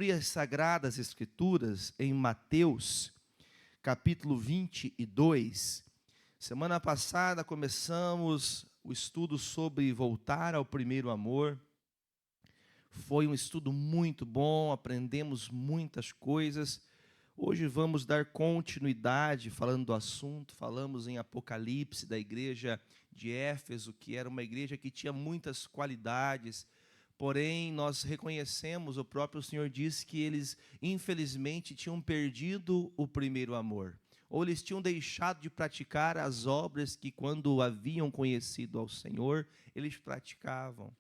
abrir as Sagradas Escrituras em Mateus, capítulo 22. Semana passada começamos o estudo sobre voltar ao primeiro amor. Foi um estudo muito bom, aprendemos muitas coisas. Hoje vamos dar continuidade falando do assunto. Falamos em Apocalipse da igreja de Éfeso, que era uma igreja que tinha muitas qualidades. Porém, nós reconhecemos, o próprio Senhor disse que eles, infelizmente, tinham perdido o primeiro amor. Ou eles tinham deixado de praticar as obras que, quando haviam conhecido ao Senhor, eles praticavam.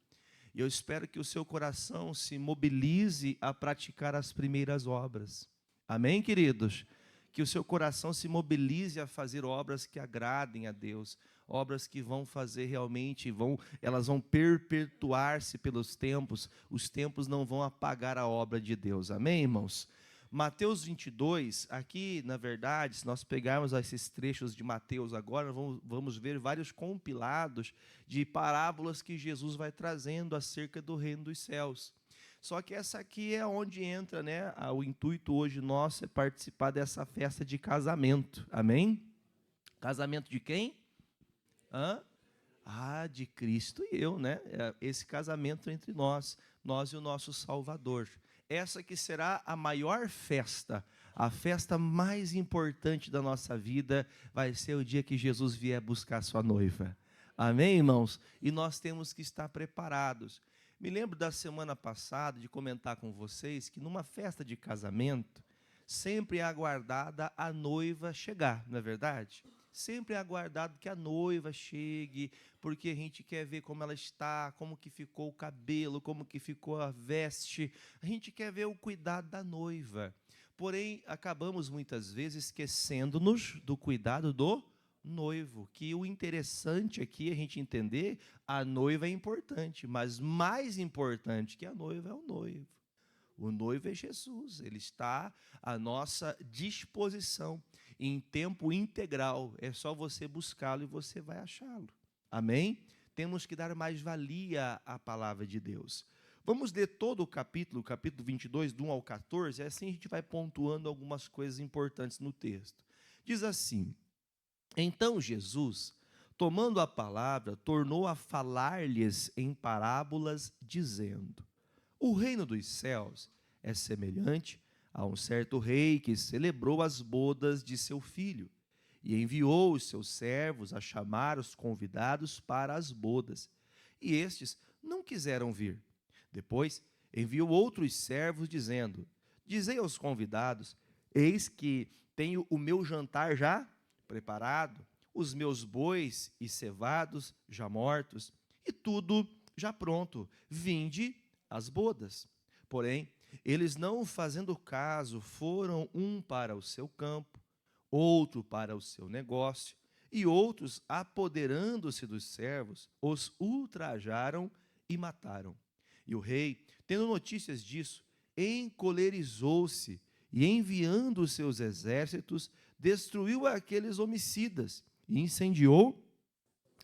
E eu espero que o seu coração se mobilize a praticar as primeiras obras. Amém, queridos? Que o seu coração se mobilize a fazer obras que agradem a Deus, obras que vão fazer realmente, elas vão perpetuar-se pelos tempos, os tempos não vão apagar a obra de Deus. Amém, irmãos? Mateus 22, aqui, na verdade, se nós pegarmos esses trechos de Mateus agora, vamos ver vários compilados de parábolas que Jesus vai trazendo acerca do reino dos céus. Só que essa aqui é onde entra, né? O intuito hoje nosso é participar dessa festa de casamento. Amém? Casamento de quem? De Cristo e eu, né? Esse casamento entre nós e o nosso Salvador. Essa que será a maior festa, a festa mais importante da nossa vida, vai ser o dia que Jesus vier buscar sua noiva. Amém, irmãos? E nós temos que estar preparados. Me lembro da semana passada de comentar com vocês que numa festa de casamento, sempre é aguardada a noiva chegar, não é verdade? Sempre é aguardado que a noiva chegue, porque a gente quer ver como ela está, como que ficou o cabelo, como que ficou a veste. A gente quer ver o cuidado da noiva. Porém, acabamos muitas vezes esquecendo-nos do cuidado do noivo, que o interessante aqui é a gente entender, a noiva é importante, mas mais importante que a noiva é o noivo. O noivo é Jesus, ele está à nossa disposição, em tempo integral. É só você buscá-lo e você vai achá-lo. Amém? Temos que dar mais valia à palavra de Deus. Vamos ler todo o capítulo 22, do 1 ao 14, assim a gente vai pontuando algumas coisas importantes no texto. Diz assim: Então Jesus, tomando a palavra, tornou a falar-lhes em parábolas, dizendo: O reino dos céus é semelhante a um certo rei que celebrou as bodas de seu filho e enviou os seus servos a chamar os convidados para as bodas. E estes não quiseram vir. Depois enviou outros servos, dizendo: Dizei aos convidados: Eis que tenho o meu jantar já preparado, os meus bois e cevados já mortos, e tudo já pronto. Vinde às bodas. Porém, eles não fazendo caso, foram um para o seu campo, outro para o seu negócio, e outros, apoderando-se dos servos, os ultrajaram e mataram. E o rei, tendo notícias disso, encolerizou-se e, enviando os seus exércitos, destruiu aqueles homicidas e incendiou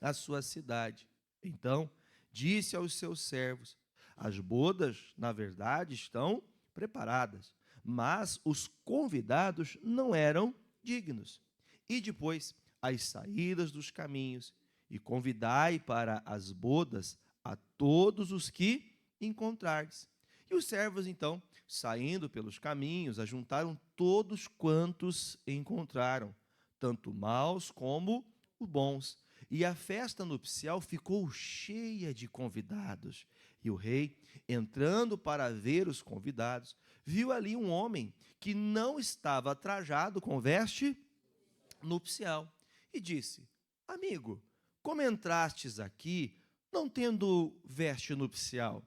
a sua cidade. Então, disse aos seus servos: As bodas, na verdade, estão preparadas, mas os convidados não eram dignos. E depois, as saídas dos caminhos, e convidai para as bodas a todos os que encontrardes. E os servos, então, saindo pelos caminhos, ajuntaram todos quantos encontraram, tanto maus como os bons. E a festa nupcial ficou cheia de convidados. E o rei, entrando para ver os convidados, viu ali um homem que não estava trajado com veste nupcial. E disse: Amigo, como entrastes aqui, não tendo veste nupcial?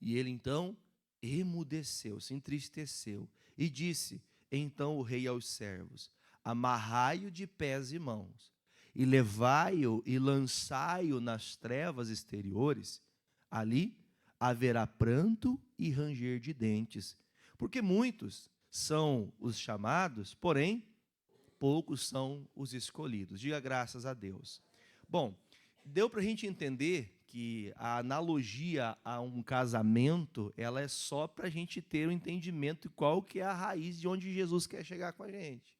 E ele então emudeceu, se entristeceu, e disse então o rei aos servos: Amarrai-o de pés e mãos, e levai-o e lançai-o nas trevas exteriores. Ali haverá pranto e ranger de dentes, porque muitos são os chamados, porém poucos são os escolhidos. Diga graças a Deus. Bom, deu para a gente entender que a analogia a um casamento, ela é só para a gente ter o entendimento de qual que é a raiz de onde Jesus quer chegar com a gente.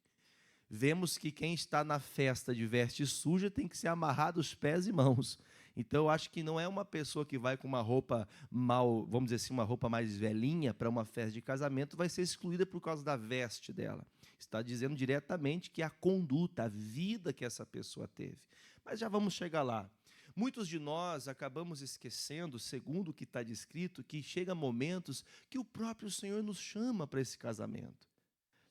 Vemos que quem está na festa de veste suja tem que ser amarrado os pés e mãos. Então, eu acho que não é uma pessoa que vai com uma roupa mal, vamos dizer assim, uma roupa mais velhinha para uma festa de casamento, vai ser excluída por causa da veste dela. Está dizendo diretamente que a conduta, a vida que essa pessoa teve. Mas já vamos chegar lá. Muitos de nós acabamos esquecendo, segundo o que está descrito, que chega momentos que o próprio Senhor nos chama para esse casamento.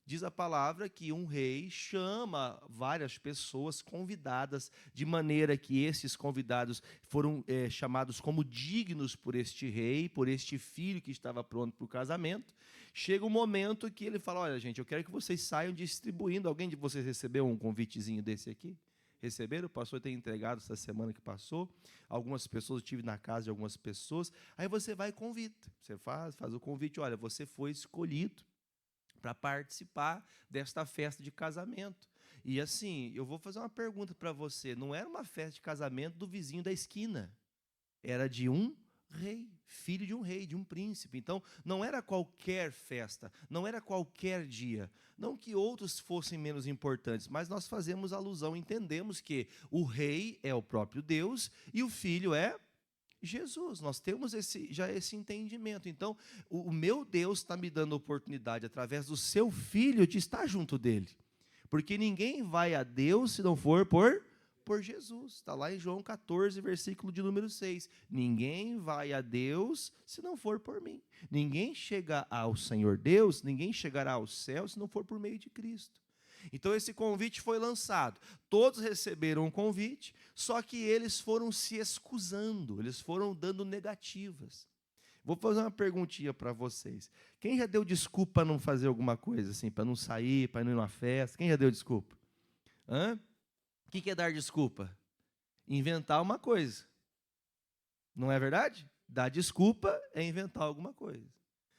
Diz a palavra que um rei chama várias pessoas convidadas, de maneira que esses convidados foram chamados como dignos por este rei, por este filho que estava pronto para o casamento. Chega um momento que ele fala, olha gente, eu quero que vocês saiam distribuindo. Alguém de vocês recebeu um convitezinho desse aqui? Receberam? O pastor tem entregado essa semana que passou. Algumas pessoas, eu estive na casa de algumas pessoas. Aí você vai e convida. Você faz o convite, olha, você foi escolhido para participar desta festa de casamento. E assim, eu vou fazer uma pergunta para você. Não era uma festa de casamento do vizinho da esquina. Era de um rei, filho de um rei, de um príncipe. Então, não era qualquer festa, não era qualquer dia. Não que outros fossem menos importantes, mas nós fazemos alusão, entendemos que o rei é o próprio Deus e o filho é Jesus. Nós temos já esse entendimento. Então, o meu Deus está me dando a oportunidade, através do seu filho, de estar junto dele. Porque ninguém vai a Deus se não for por Jesus. Está lá em João 14, versículo de número 6. Ninguém vai a Deus se não for por mim. Ninguém chega ao Senhor Deus, ninguém chegará ao céu se não for por meio de Cristo. Então esse convite foi lançado. Todos receberam um convite, só que eles foram se excusando, eles foram dando negativas. Vou fazer uma perguntinha para vocês. Quem já deu desculpa para não fazer alguma coisa, assim, para não sair, para não ir numa festa? Quem já deu desculpa? O que é dar desculpa? Inventar uma coisa. Não é verdade? Dar desculpa é inventar alguma coisa.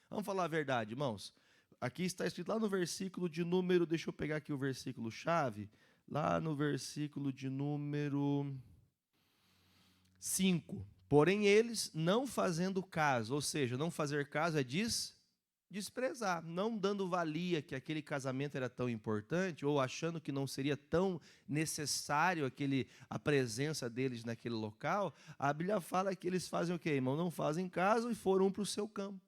Vamos falar a verdade, irmãos. Aqui está escrito lá no versículo de número, deixa eu pegar aqui o versículo chave, lá no versículo de número 5. Porém eles, não fazendo caso, ou seja, não fazer caso é desprezar, não dando valia que aquele casamento era tão importante, ou achando que não seria tão necessário a presença deles naquele local, a Bíblia fala que eles fazem o quê, irmão? Não fazem caso e foram para o seu campo.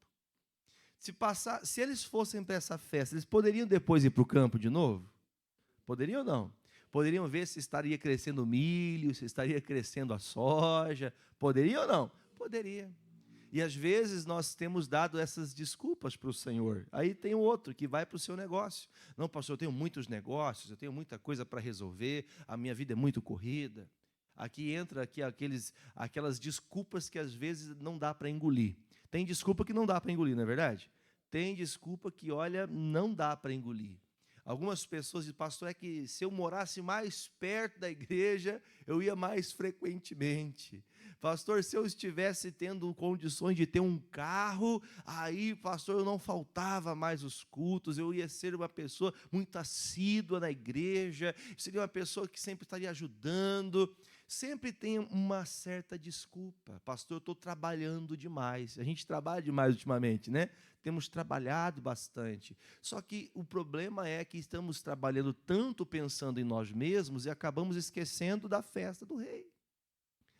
Se eles fossem para essa festa, eles poderiam depois ir para o campo de novo? Poderiam ou não? Poderiam ver se estaria crescendo milho, se estaria crescendo a soja. Poderiam ou não? Poderia. E às vezes nós temos dado essas desculpas para o Senhor. Aí tem o outro que vai para o seu negócio. Não, pastor, eu tenho muitos negócios, eu tenho muita coisa para resolver, a minha vida é muito corrida. Aqui entra aquelas desculpas que às vezes não dá para engolir. Tem desculpa que não dá para engolir, não é verdade? Tem desculpa que, olha, não dá para engolir. Algumas pessoas dizem, pastor, é que se eu morasse mais perto da igreja, eu ia mais frequentemente. Pastor, se eu estivesse tendo condições de ter um carro, aí, pastor, eu não faltava mais os cultos, eu ia ser uma pessoa muito assídua na igreja, seria uma pessoa que sempre estaria ajudando. Sempre tem uma certa desculpa. Pastor, eu estou trabalhando demais. A gente trabalha demais ultimamente, né? Temos trabalhado bastante. Só que o problema é que estamos trabalhando tanto pensando em nós mesmos e acabamos esquecendo da festa do rei.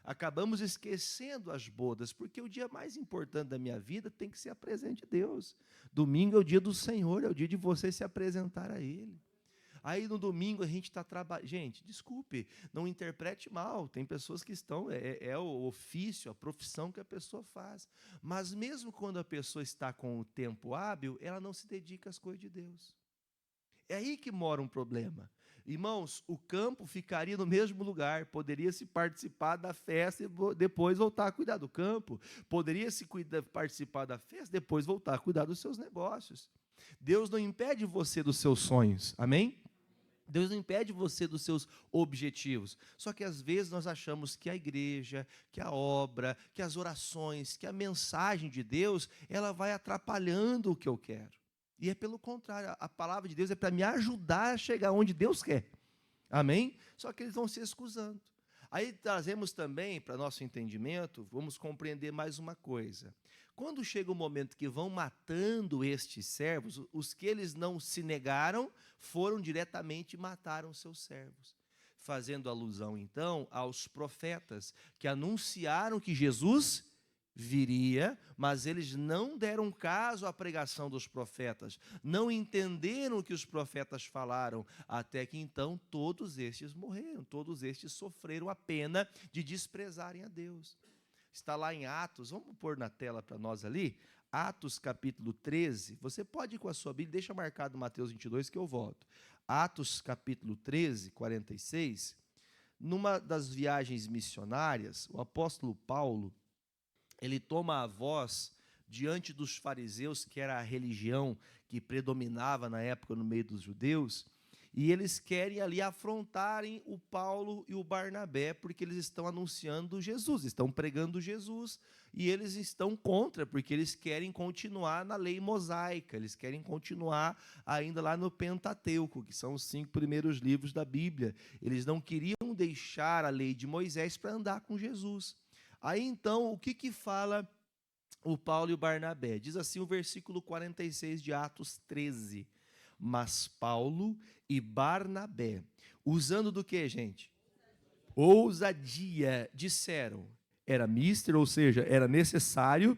Acabamos esquecendo as bodas, porque o dia mais importante da minha vida tem que ser a presença de Deus. Domingo é o dia do Senhor, é o dia de você se apresentar a Ele. Aí no domingo a gente está trabalhando. Gente, desculpe, não interprete mal. Tem pessoas que estão, é o ofício, a profissão que a pessoa faz. Mas mesmo quando a pessoa está com o tempo hábil, ela não se dedica às coisas de Deus. É aí que mora um problema. Irmãos, o campo ficaria no mesmo lugar, poderia-se participar da festa e depois voltar a cuidar do campo. Poderia-se participar da festa e depois voltar a cuidar dos seus negócios. Deus não impede você dos seus sonhos, amém? Deus não impede você dos seus objetivos. Só que às vezes nós achamos que a igreja, que a obra, que as orações, que a mensagem de Deus, ela vai atrapalhando o que eu quero. E é pelo contrário, a palavra de Deus é para me ajudar a chegar onde Deus quer. Amém? Só que eles vão se excusando. Aí trazemos também, para nosso entendimento, vamos compreender mais uma coisa. Quando chega o momento que vão matando estes servos, os que eles não se negaram foram diretamente e mataram seus servos. Fazendo alusão, então, aos profetas que anunciaram que Jesus viria, mas eles não deram caso à pregação dos profetas, não entenderam o que os profetas falaram, até que então todos estes morreram, todos estes sofreram a pena de desprezarem a Deus. Está lá em Atos, vamos pôr na tela para nós ali, Atos capítulo 13, você pode ir com a sua Bíblia, deixa marcado Mateus 22 que eu volto. Atos capítulo 13, 46, numa das viagens missionárias, o apóstolo Paulo, ele toma a voz diante dos fariseus, que era a religião que predominava na época no meio dos judeus, e eles querem ali afrontarem o Paulo e o Barnabé, porque eles estão anunciando Jesus, estão pregando Jesus, e eles estão contra, porque eles querem continuar na lei mosaica, eles querem continuar ainda lá no Pentateuco, que são os 5 primeiros livros da Bíblia. Eles não queriam deixar a lei de Moisés para andar com Jesus. Aí então, o que fala o Paulo e o Barnabé? Diz assim o versículo 46 de Atos 13. Mas Paulo e Barnabé, usando do que, gente? Ousadia, disseram, era mister, ou seja, era necessário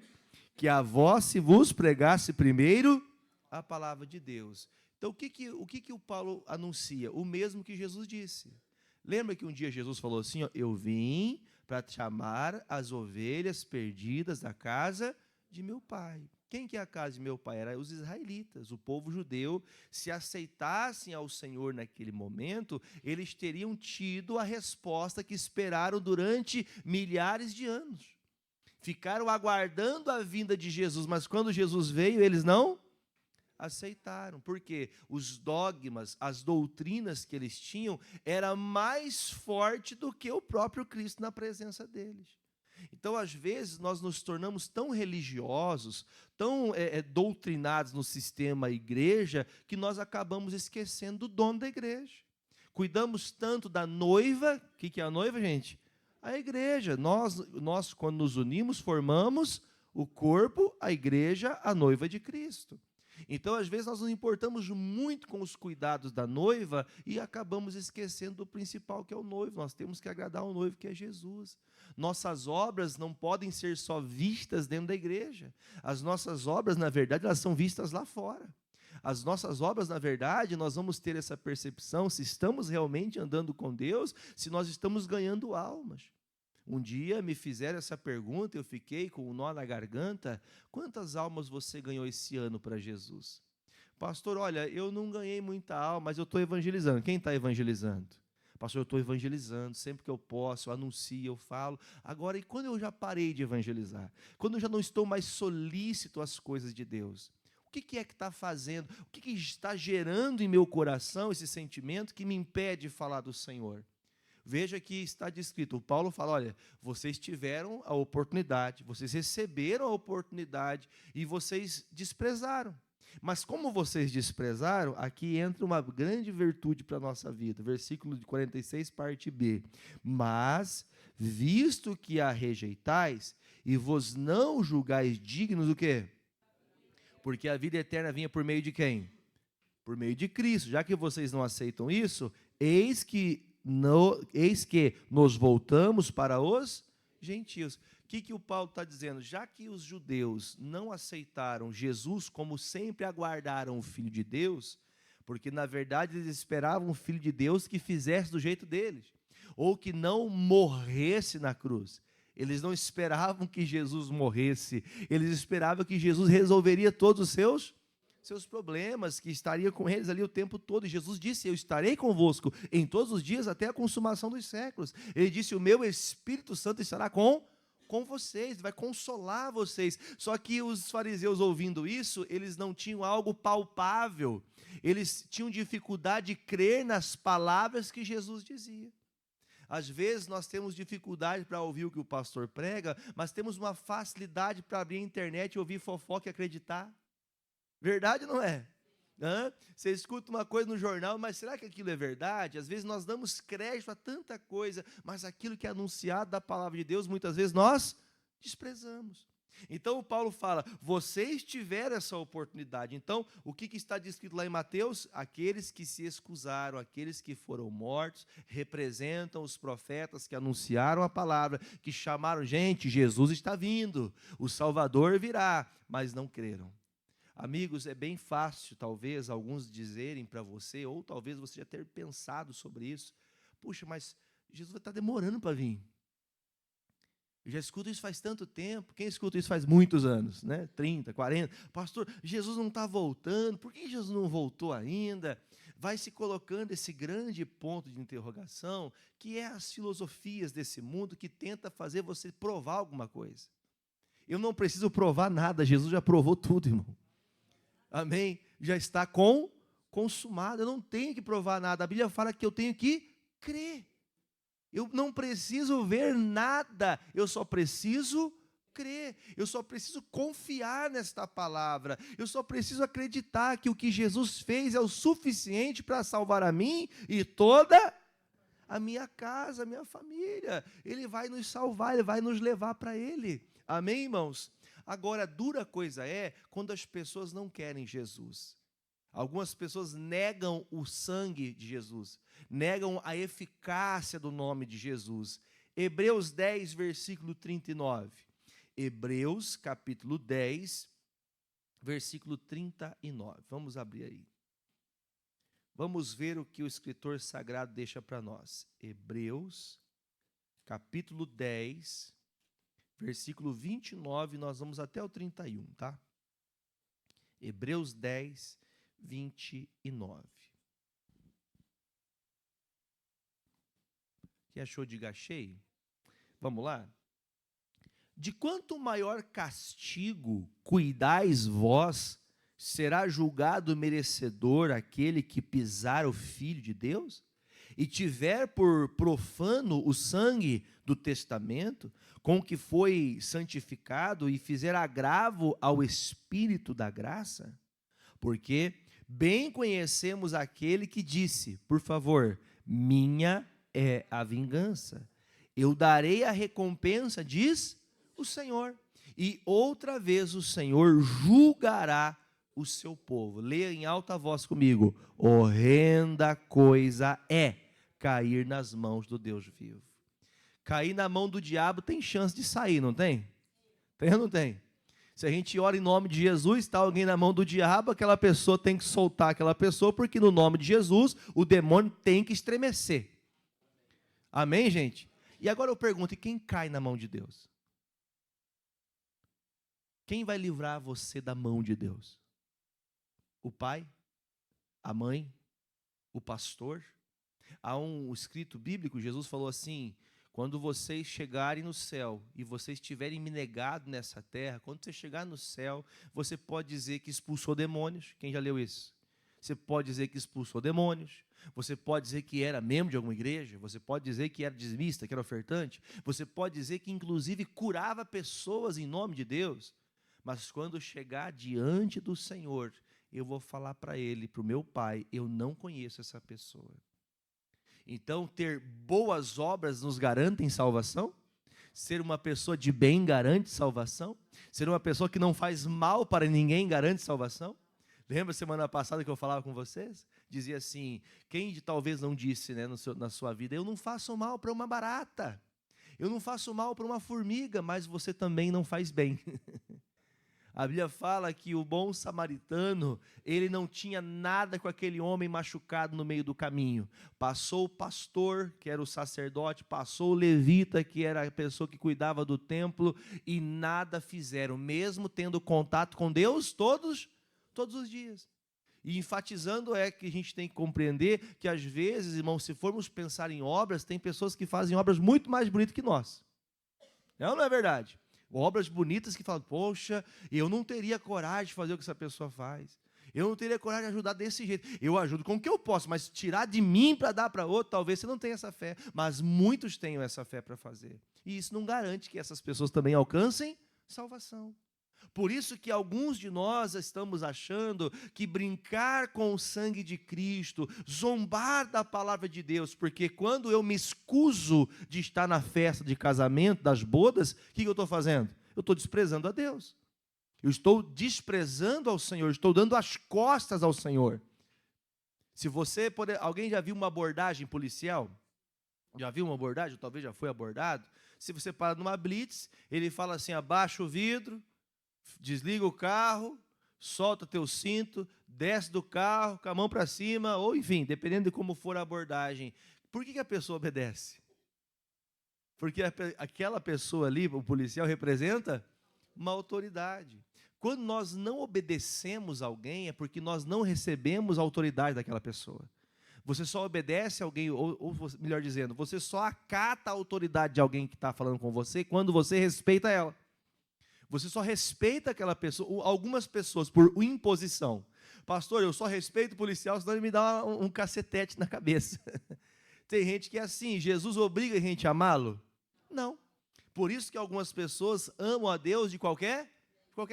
que a vós se vos pregasse primeiro a palavra de Deus. Então, o que o Paulo anuncia? O mesmo que Jesus disse. Lembra que um dia Jesus falou assim, ó, eu vim para chamar as ovelhas perdidas da casa de meu pai. Quem que é a casa de meu pai? Era os israelitas, o povo judeu. Se aceitassem ao Senhor naquele momento, eles teriam tido a resposta que esperaram durante milhares de anos. Ficaram aguardando a vinda de Jesus, mas quando Jesus veio, eles não aceitaram, porque os dogmas, as doutrinas que eles tinham, era mais forte do que o próprio Cristo na presença deles. Então, às vezes, nós nos tornamos tão religiosos, tão doutrinados no sistema igreja, que nós acabamos esquecendo do dono da igreja. Cuidamos tanto da noiva, o que é a noiva, gente? A igreja. Nós, quando nos unimos, formamos o corpo, a igreja, a noiva de Cristo. Então, às vezes, nós nos importamos muito com os cuidados da noiva e acabamos esquecendo do principal, que é o noivo. Nós temos que agradar o noivo, que é Jesus. Nossas obras não podem ser só vistas dentro da igreja. As nossas obras, na verdade, elas são vistas lá fora. As nossas obras, na verdade, nós vamos ter essa percepção se estamos realmente andando com Deus, se nós estamos ganhando almas. Um dia me fizeram essa pergunta, eu fiquei com um nó na garganta. Quantas almas você ganhou esse ano para Jesus? Pastor, olha, eu não ganhei muita alma, mas eu estou evangelizando. Quem está evangelizando? Pastor, eu estou evangelizando, sempre que eu posso, eu anuncio, eu falo. Agora, e quando eu já parei de evangelizar? Quando eu já não estou mais solícito às coisas de Deus? O que é que está fazendo? O que está gerando em meu coração esse sentimento que me impede de falar do Senhor? Veja que está descrito, o Paulo fala, olha, vocês tiveram a oportunidade, vocês receberam a oportunidade e vocês desprezaram. Mas como vocês desprezaram, aqui entra uma grande virtude para a nossa vida. Versículo 46, parte B. Mas, visto que a rejeitais e vos não julgais dignos do quê? Porque a vida eterna vinha por meio de quem? Por meio de Cristo. Já que vocês não aceitam isso, eis que nos voltamos para os gentios. O que o Paulo está dizendo? Já que os judeus não aceitaram Jesus como sempre aguardaram o Filho de Deus, porque na verdade eles esperavam o Filho de Deus que fizesse do jeito deles, ou que não morresse na cruz. Eles não esperavam que Jesus morresse, eles esperavam que Jesus resolveria todos os seus problemas, que estaria com eles ali o tempo todo. E Jesus disse, eu estarei convosco em todos os dias até a consumação dos séculos. Ele disse, o meu Espírito Santo estará com vocês, vai consolar vocês. Só que os fariseus, ouvindo isso, eles não tinham algo palpável. Eles tinham dificuldade de crer nas palavras que Jesus dizia. Às vezes nós temos dificuldade para ouvir o que o pastor prega, mas temos uma facilidade para abrir a internet e ouvir fofoca e acreditar. Verdade ou não é? Você escuta uma coisa no jornal, mas será que aquilo é verdade? Às vezes nós damos crédito a tanta coisa, mas aquilo que é anunciado da palavra de Deus, muitas vezes nós desprezamos. Então o Paulo fala, vocês tiveram essa oportunidade. Então, o que está descrito lá em Mateus? Aqueles que se excusaram, aqueles que foram mortos, representam os profetas que anunciaram a palavra, que chamaram, gente, Jesus está vindo, o Salvador virá, mas não creram. Amigos, é bem fácil, talvez, alguns dizerem para você, ou talvez você já tenha pensado sobre isso, puxa, mas Jesus está demorando para vir. Eu já escuto isso faz tanto tempo. Quem escuta isso faz muitos anos, né? 30, 40. Pastor, Jesus não está voltando. Por que Jesus não voltou ainda? Vai se colocando esse grande ponto de interrogação, que é as filosofias desse mundo que tenta fazer você provar alguma coisa. Eu não preciso provar nada, Jesus já provou tudo, irmão. Amém? Já está consumado. Eu não tenho que provar nada. A Bíblia fala que eu tenho que crer. Eu não preciso ver nada, eu só preciso crer, eu só preciso confiar nesta palavra, eu só preciso acreditar que o que Jesus fez é o suficiente para salvar a mim e toda a minha casa, a minha família. Ele vai nos salvar, Ele vai nos levar para Ele. Amém, irmãos? Agora, dura coisa é quando as pessoas não querem Jesus. Algumas pessoas negam o sangue de Jesus, negam a eficácia do nome de Jesus. Hebreus 10, versículo 39. Hebreus, capítulo 10, versículo 39. Vamos abrir aí. Vamos ver o que o escritor sagrado deixa para nós. Hebreus, capítulo 10, versículo 29, nós vamos até o 31, tá? Hebreus 10, 29. Que achou de cheio? Vamos lá? De quanto maior castigo cuidais vós, será julgado merecedor aquele que pisar o Filho de Deus? E tiver por profano o sangue do testamento, com que foi santificado, e fizer agravo ao Espírito da graça? Porque bem conhecemos aquele que disse, por favor, minha é a vingança, eu darei a recompensa, diz o Senhor. E outra vez o Senhor julgará o seu povo. Leia em alta voz comigo. Horrenda coisa é cair nas mãos do Deus vivo. Cair na mão do diabo tem chance de sair, não tem? Tem ou não tem? Se a gente ora em nome de Jesus, está alguém na mão do diabo, aquela pessoa tem que soltar aquela pessoa, porque no nome de Jesus, o demônio tem que estremecer. Amém, gente? E agora eu pergunto, e quem cai na mão de Deus? Quem vai livrar você da mão de Deus? O pai? A mãe? O pastor? Há um escrito bíblico, Jesus falou assim, quando vocês chegarem no céu e vocês tiverem me negado nessa terra, quando você chegar no céu, você pode dizer que expulsou demônios. Quem já leu isso? Você pode dizer que expulsou demônios. Você pode dizer que era membro de alguma igreja. Você pode dizer que era dizimista, que era ofertante. Você pode dizer que, inclusive, curava pessoas em nome de Deus. Mas quando chegar diante do Senhor, eu vou falar para Ele, para o meu Pai, eu não conheço essa pessoa. Então, ter boas obras nos garantem salvação? Ser uma pessoa de bem garante salvação? Ser uma pessoa que não faz mal para ninguém garante salvação? Lembra semana passada que eu falava com vocês? Dizia assim, quem talvez não disse, né, na sua vida, eu não faço mal para uma barata, eu não faço mal para uma formiga, mas você também não faz bem. A Bíblia fala que o bom samaritano, ele não tinha nada com aquele homem machucado no meio do caminho. Passou o pastor, que era o sacerdote, passou o levita, que era a pessoa que cuidava do templo, e nada fizeram, mesmo tendo contato com Deus todos os dias. E enfatizando é que a gente tem que compreender que às vezes, irmão, se formos pensar em obras, tem pessoas que fazem obras muito mais bonitas que nós. Não, não é verdade? Obras bonitas que falam, poxa, eu não teria coragem de fazer o que essa pessoa faz. Eu não teria coragem de ajudar desse jeito. Eu ajudo com o que eu posso, mas tirar de mim para dar para outro, talvez você não tenha essa fé. Mas muitos tenham essa fé para fazer. E isso não garante que essas pessoas também alcancem salvação. Por isso que alguns de nós estamos achando que brincar com o sangue de Cristo, zombar da palavra de Deus, porque quando eu me excuso de estar na festa de casamento, das bodas, o que eu estou fazendo? Eu estou desprezando a Deus. Eu estou desprezando ao Senhor, estou dando as costas ao Senhor. Se você, alguém já viu uma abordagem policial? Já viu uma abordagem? Ou talvez já foi abordado. Se você para numa blitz, ele fala assim, abaixa o vidro, desliga o carro, solta teu cinto, desce do carro, com a mão para cima, ou enfim, dependendo de como for a abordagem. Por que a pessoa obedece? Porque aquela pessoa ali, o policial, representa uma autoridade. Quando nós não obedecemos a alguém, é porque nós não recebemos a autoridade daquela pessoa. Você só obedece a alguém, ou melhor dizendo, você só acata a autoridade de alguém que está falando com você quando você respeita ela. Você só respeita aquela pessoa, algumas pessoas, por imposição. Pastor, eu só respeito o policial, senão ele me dá um cacetete na cabeça. Tem gente que é assim, Jesus obriga a gente a amá-lo? Não. Por isso que algumas pessoas amam a Deus de qualquer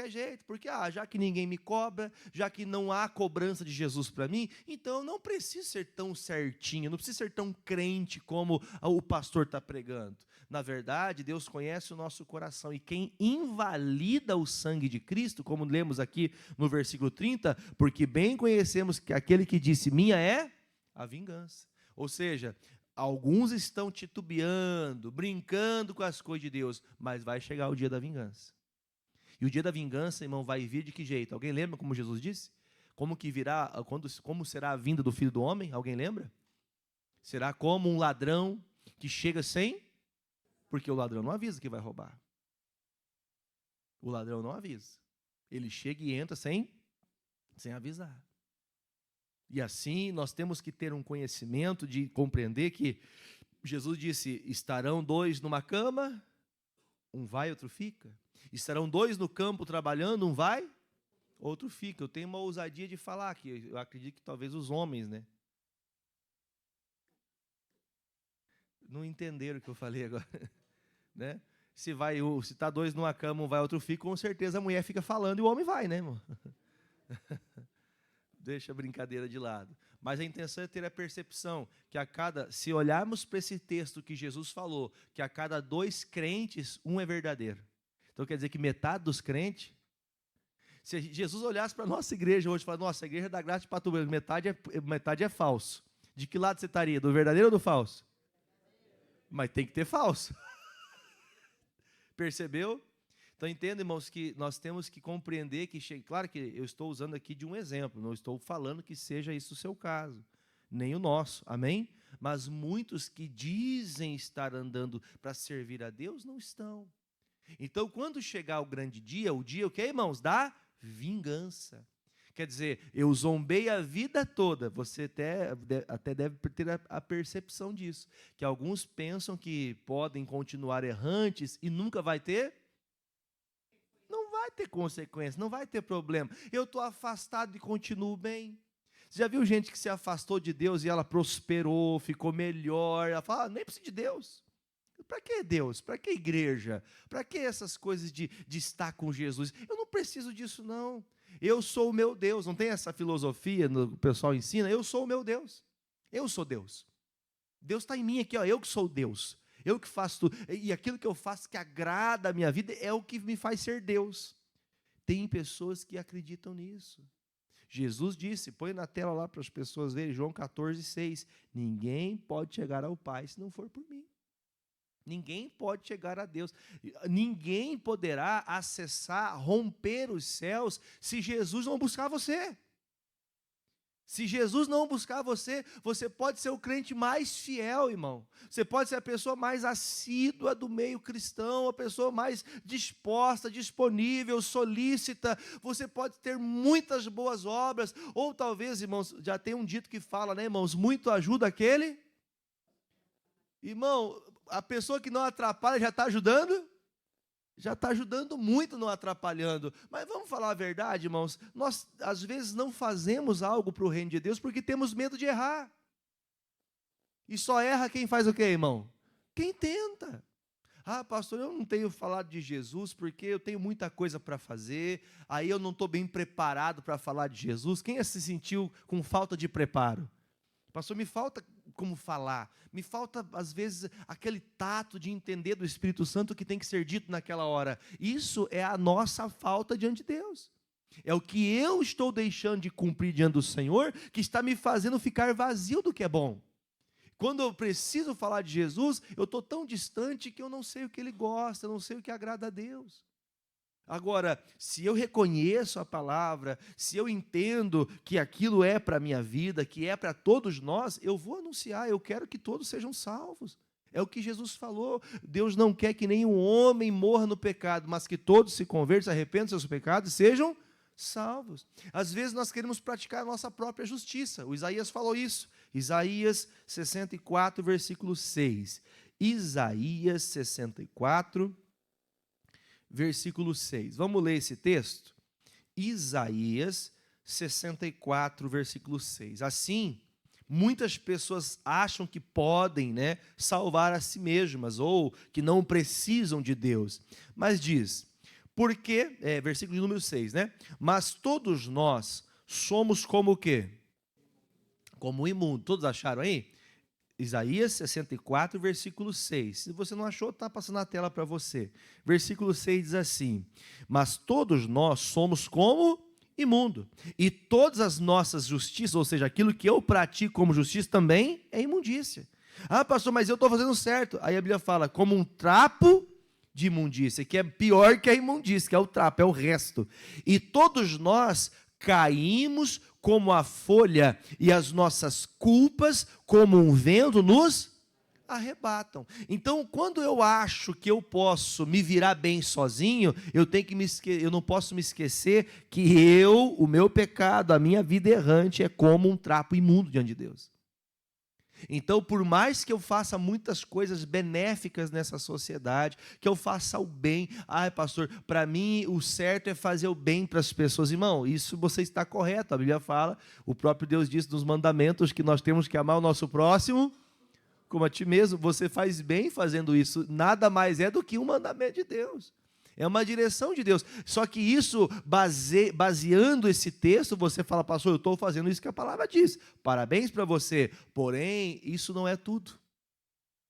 jeito, porque já que ninguém me cobra, já que não há cobrança de Jesus para mim, então eu não preciso ser tão certinho, não preciso ser tão crente como o pastor está pregando. Na verdade, Deus conhece o nosso coração, e quem invalida o sangue de Cristo, como lemos aqui no versículo 30, porque bem conhecemos que aquele que disse, minha é a vingança. Ou seja, alguns estão titubeando, brincando com as coisas de Deus, mas vai chegar o dia da vingança. E o dia da vingança, irmão, vai vir de que jeito? Alguém lembra como Jesus disse? Como será a vinda do Filho do Homem? Alguém lembra? Será como um ladrão que chega sem... Porque o ladrão não avisa que vai roubar. O ladrão não avisa. Ele chega e entra sem avisar. E assim nós temos que ter um conhecimento de compreender que Jesus disse, estarão dois numa cama, um vai, outro fica. Estarão dois no campo trabalhando, um vai, outro fica. Eu tenho uma ousadia de falar aqui, eu acredito que talvez os homens, né? Não entenderam o que eu falei agora, né? Se está dois numa cama, um vai, outro fica, com certeza a mulher fica falando e o homem vai, né, irmão? Deixa a brincadeira de lado. Mas a intenção é ter a percepção que se olharmos para esse texto que Jesus falou, que a cada dois crentes, um é verdadeiro. Então quer dizer que metade dos crentes, se Jesus olhasse para a nossa igreja hoje e falasse, nossa, a igreja da graça de Pato Branco, metade é falso. De que lado você estaria? Do verdadeiro ou do falso? Mas tem que ter falso. Percebeu? Então entenda, irmãos, que nós temos que compreender que, claro que eu estou usando aqui de um exemplo, não estou falando que seja isso o seu caso, nem o nosso, amém? Mas muitos que dizem estar andando para servir a Deus, não estão. Então, quando chegar o grande dia, o que, irmãos? Da vingança. Quer dizer, eu zombei a vida toda, você até deve ter a percepção disso, que alguns pensam que podem continuar errantes e nunca vai ter consequência, não vai ter problema. Eu estou afastado e continuo bem. Você já viu gente que se afastou de Deus e ela prosperou, ficou melhor? Ela fala, nem preciso de Deus. Para que Deus? Para que igreja? Para que essas coisas de estar com Jesus? Eu não preciso disso, não. Eu sou o meu Deus. Não tem essa filosofia, o pessoal ensina? Eu sou o meu Deus. Eu sou Deus. Deus está em mim aqui, ó, eu que sou Deus. Eu que faço tudo. E aquilo que eu faço que agrada a minha vida é o que me faz ser Deus. Tem pessoas que acreditam nisso. Jesus disse, põe na tela lá para as pessoas verem, João 14:6. Ninguém pode chegar ao Pai se não for por mim. Ninguém pode chegar a Deus. Ninguém poderá acessar, romper os céus, se Jesus não buscar você. Se Jesus não buscar você, você pode ser o crente mais fiel, irmão. Você pode ser a pessoa mais assídua do meio cristão, a pessoa mais disposta, disponível, solícita. Você pode ter muitas boas obras, ou talvez, irmãos, já tem um dito que fala, né, irmãos? Muito ajuda aquele. Irmão, a pessoa que não atrapalha já está ajudando? Já está ajudando muito, não atrapalhando. Mas vamos falar a verdade, irmãos, nós às vezes não fazemos algo para o reino de Deus porque temos medo de errar. E só erra quem faz o quê, irmão? Quem tenta. Ah, pastor, eu não tenho falado de Jesus porque eu tenho muita coisa para fazer, aí eu não estou bem preparado para falar de Jesus. Quem se sentiu com falta de preparo? Pastor, me falta como falar, me falta, às vezes, aquele tato de entender do Espírito Santo que tem que ser dito naquela hora. Isso é a nossa falta diante de Deus. É o que eu estou deixando de cumprir diante do Senhor que está me fazendo ficar vazio do que é bom. Quando eu preciso falar de Jesus, eu estou tão distante que eu não sei o que Ele gosta, eu não sei o que agrada a Deus. Agora, se eu reconheço a palavra, se eu entendo que aquilo é para a minha vida, que é para todos nós, eu vou anunciar, eu quero que todos sejam salvos. É o que Jesus falou, Deus não quer que nenhum homem morra no pecado, mas que todos se convertam, se arrependam dos seus pecados e sejam salvos. Às vezes nós queremos praticar a nossa própria justiça, o Isaías falou isso, Isaías 64, versículo 6. Isaías 64, versículo 6. Vamos ler esse texto? Isaías 64, versículo 6. Assim, muitas pessoas acham que podem, salvar a si mesmas, ou que não precisam de Deus. Mas diz, porque, versículo número 6, mas todos nós somos como o quê? Como imundo. Todos acharam aí? Isaías 64, versículo 6. Se você não achou, está passando na tela para você. Versículo 6 diz assim: mas todos nós somos como imundo, e todas as nossas justiças, ou seja, aquilo que eu pratico como justiça, também é imundícia. Ah, pastor, mas eu estou fazendo certo. Aí a Bíblia fala, como um trapo de imundícia, que é pior que a imundícia, que é o trapo, é o resto. E todos nós caímos como a folha, e as nossas culpas, como um vento, nos arrebatam. Então, quando eu acho que eu posso me virar bem sozinho, eu não posso me esquecer que o meu pecado, a minha vida errante é como um trapo imundo diante de Deus. Então, por mais que eu faça muitas coisas benéficas nessa sociedade, que eu faça o bem, pastor, para mim o certo é fazer o bem para as pessoas. Irmão, isso você está correto, a Bíblia fala, o próprio Deus diz nos mandamentos que nós temos que amar o nosso próximo como a ti mesmo. Você faz bem fazendo isso, nada mais é do que um mandamento de Deus. É uma direção de Deus. Só que isso, baseando esse texto, você fala, pastor, eu estou fazendo isso que a palavra diz. Parabéns para você. Porém, isso não é tudo.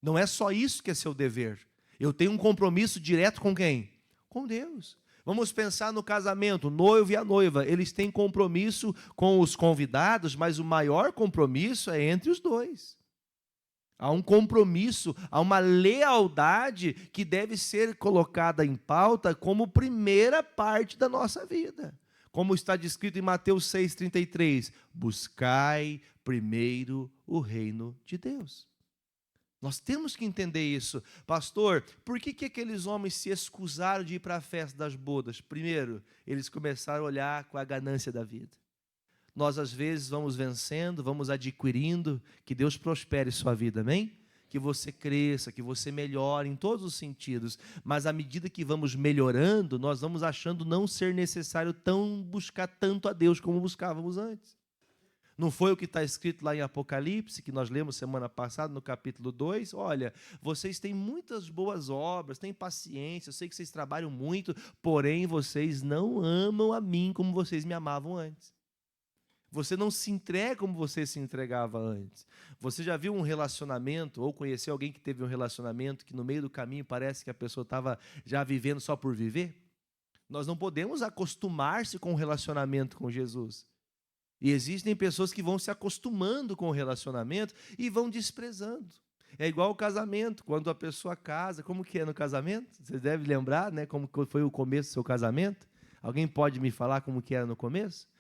Não é só isso que é seu dever. Eu tenho um compromisso direto com quem? Com Deus. Vamos pensar no casamento, o noivo e a noiva. Eles têm compromisso com os convidados, mas o maior compromisso é entre os dois. Há um compromisso, há uma lealdade que deve ser colocada em pauta como primeira parte da nossa vida. Como está descrito em Mateus 6,33, buscai primeiro o reino de Deus. Nós temos que entender isso. Pastor, por que aqueles homens se escusaram de ir para a festa das bodas? Primeiro, eles começaram a olhar com a ganância da vida. Nós, às vezes, vamos vencendo, vamos adquirindo, que Deus prospere sua vida, amém? Que você cresça, que você melhore em todos os sentidos, mas à medida que vamos melhorando, nós vamos achando não ser necessário buscar tanto a Deus como buscávamos antes. Não foi o que está escrito lá em Apocalipse, que nós lemos semana passada, no capítulo 2? Olha, vocês têm muitas boas obras, têm paciência, eu sei que vocês trabalham muito, porém vocês não amam a mim como vocês me amavam antes. Você não se entrega como você se entregava antes. Você já viu um relacionamento, ou conheceu alguém que teve um relacionamento que no meio do caminho parece que a pessoa estava já vivendo só por viver? Nós não podemos acostumar-se com o relacionamento com Jesus. E existem pessoas que vão se acostumando com o relacionamento e vão desprezando. É igual o casamento, quando a pessoa casa, como que é no casamento? Você deve lembrar, como foi o começo do seu casamento? Alguém pode me falar como que era no começo?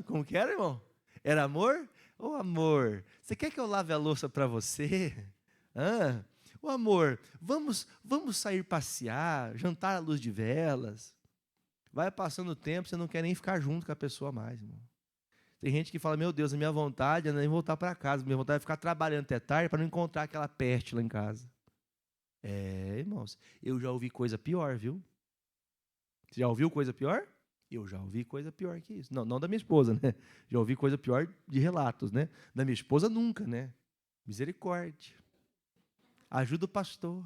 Como que era, irmão? Era amor? Ô, amor, você quer que eu lave a louça para você? Ô, amor, vamos sair passear, jantar à luz de velas. Vai passando o tempo, você não quer nem ficar junto com a pessoa mais, irmão. Tem gente que fala, meu Deus, a minha vontade é nem voltar para casa, minha vontade é ficar trabalhando até tarde para não encontrar aquela peste lá em casa. Irmãos, eu já ouvi coisa pior, viu? Você já ouviu coisa pior? Eu já ouvi coisa pior que isso. Não da minha esposa, né? Já ouvi coisa pior de relatos, né? Da minha esposa nunca, né? Misericórdia. Ajuda o pastor.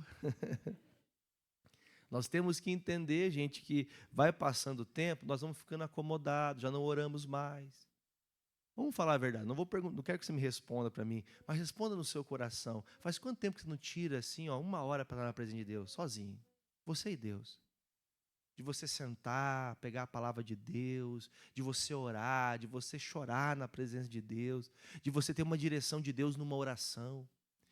Nós temos que entender, gente, que vai passando o tempo, nós vamos ficando acomodados, já não oramos mais. Vamos falar a verdade, não quero que você me responda para mim, mas responda no seu coração. Faz quanto tempo que você não tira assim, uma hora para estar na presença de Deus, sozinho? Você e Deus. De você sentar, pegar a palavra de Deus, de você orar, de você chorar na presença de Deus, de você ter uma direção de Deus numa oração.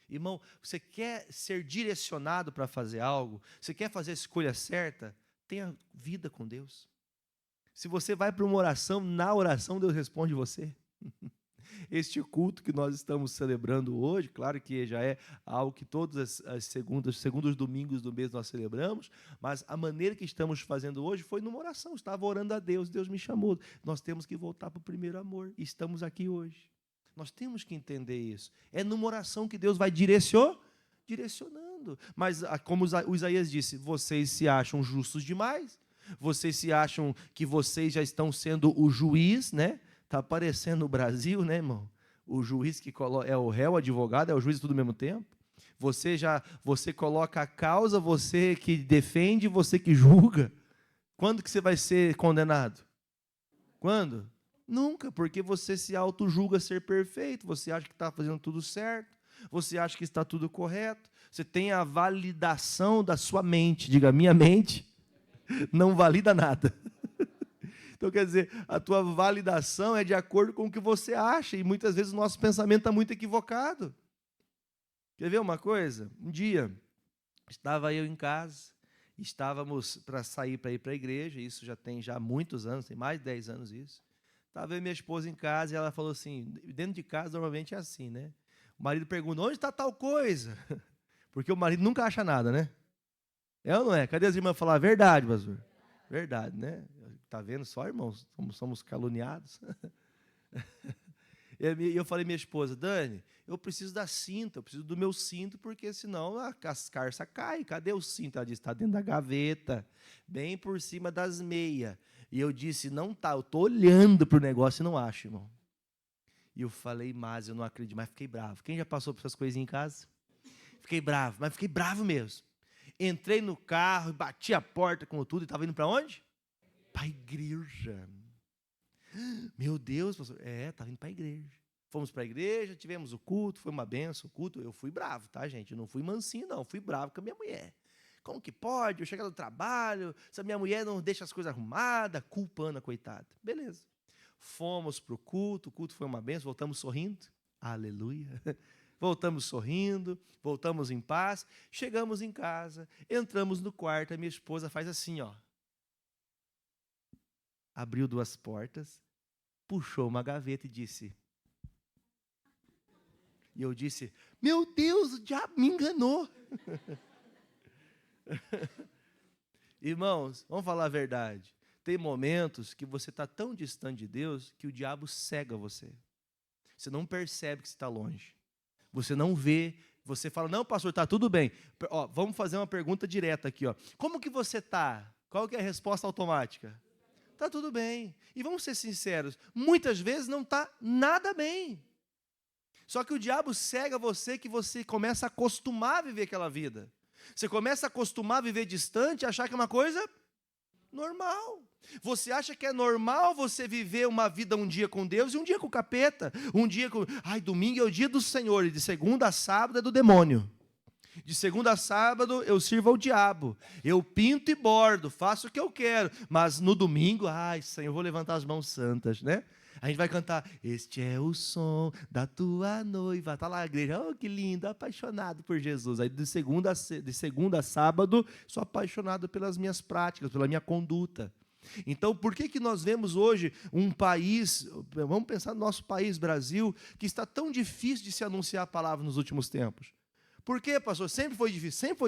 Irmão, você quer ser direcionado para fazer algo? Você quer fazer a escolha certa? Tenha vida com Deus. Se você vai para uma oração, na oração Deus responde você. Este culto que nós estamos celebrando hoje, claro que já é algo que todas as segundos domingos do mês nós celebramos, mas a maneira que estamos fazendo hoje foi numa oração. Eu estava orando a Deus, Deus me chamou. Nós temos que voltar para o primeiro amor. E estamos aqui hoje. Nós temos que entender isso. É numa oração que Deus vai direcionando. Mas, como o Isaías disse, vocês se acham justos demais, vocês se acham que vocês já estão sendo o juiz, né? Está aparecendo o Brasil, né, irmão? O juiz que é o réu, o advogado, é o juiz tudo ao mesmo tempo. Você coloca a causa, você que defende, você que julga. Quando que você vai ser condenado? Quando? Nunca, porque você se auto-julga ser perfeito, você acha que está fazendo tudo certo, você acha que está tudo correto, você tem a validação da sua mente. Diga, minha mente não valida nada. Então, quer dizer, a tua validação é de acordo com o que você acha, e muitas vezes o nosso pensamento está muito equivocado. Quer ver uma coisa? Um dia, estava eu em casa, estávamos para sair para ir para a igreja, isso já tem muitos anos, tem mais de 10 anos isso. Estava eu e minha esposa em casa, e ela falou assim, dentro de casa normalmente é assim, né? O marido pergunta, onde está tal coisa? Porque o marido nunca acha nada, né? É ou não é? Cadê as irmãs falar? Verdade, pastor. Verdade, né? Está vendo só, irmãos? Somos caluniados. E eu falei à minha esposa, Dani, eu preciso da cinta, eu preciso do meu cinto, porque senão a cascarça cai. Cadê o cinto? Ela disse, está dentro da gaveta, bem por cima das meias. E eu disse, não tá, eu estou olhando para o negócio e não acho, irmão. E eu falei, mas eu não acredito, mas fiquei bravo. Quem já passou por essas coisinhas em casa? Fiquei bravo, mas fiquei bravo mesmo. Entrei no carro, bati a porta com tudo e estava indo para onde? Para a igreja. Meu Deus, pastor. Estava indo para a igreja. Fomos para a igreja, tivemos o culto, foi uma benção o culto. Eu fui bravo, tá, gente? Eu não fui mansinho, não. Eu fui bravo com a minha mulher. Como que pode? Eu chegar do trabalho, se a minha mulher não deixa as coisas arrumadas, culpando a coitada. Beleza. Fomos para o culto foi uma benção, voltamos sorrindo. Aleluia. Voltamos sorrindo, voltamos em paz, chegamos em casa, entramos no quarto, a minha esposa faz assim, ó. Abriu 2 portas, puxou uma gaveta e disse... E eu disse, meu Deus, o diabo me enganou. Irmãos, vamos falar a verdade. Tem momentos que você está tão distante de Deus que o diabo cega você. Você não percebe que você está longe. Você não vê, você fala, não, pastor, está tudo bem. Ó, vamos fazer uma pergunta direta aqui. Ó. Como que você está? Qual que é a resposta automática? Está tudo bem. E vamos ser sinceros, muitas vezes não está nada bem. Só que o diabo cega você que você começa a acostumar a viver aquela vida. Você começa a acostumar a viver distante, achar que é uma coisa normal. Você acha que é normal você viver uma vida um dia com Deus e um dia com o capeta, um dia com... domingo é o dia do Senhor, e de segunda a sábado é do demônio. De segunda a sábado eu sirvo ao diabo. Eu pinto e bordo, faço o que eu quero. Mas no domingo, Senhor, eu vou levantar as mãos santas, né? A gente vai cantar, este é o som da tua noiva. Está lá a igreja, que lindo, apaixonado por Jesus. Aí de segunda a sábado, sou apaixonado pelas minhas práticas, pela minha conduta. Então, por que nós vemos hoje um país, vamos pensar no nosso país, Brasil, que está tão difícil de se anunciar a palavra nos últimos tempos? Por quê, pastor? Sempre foi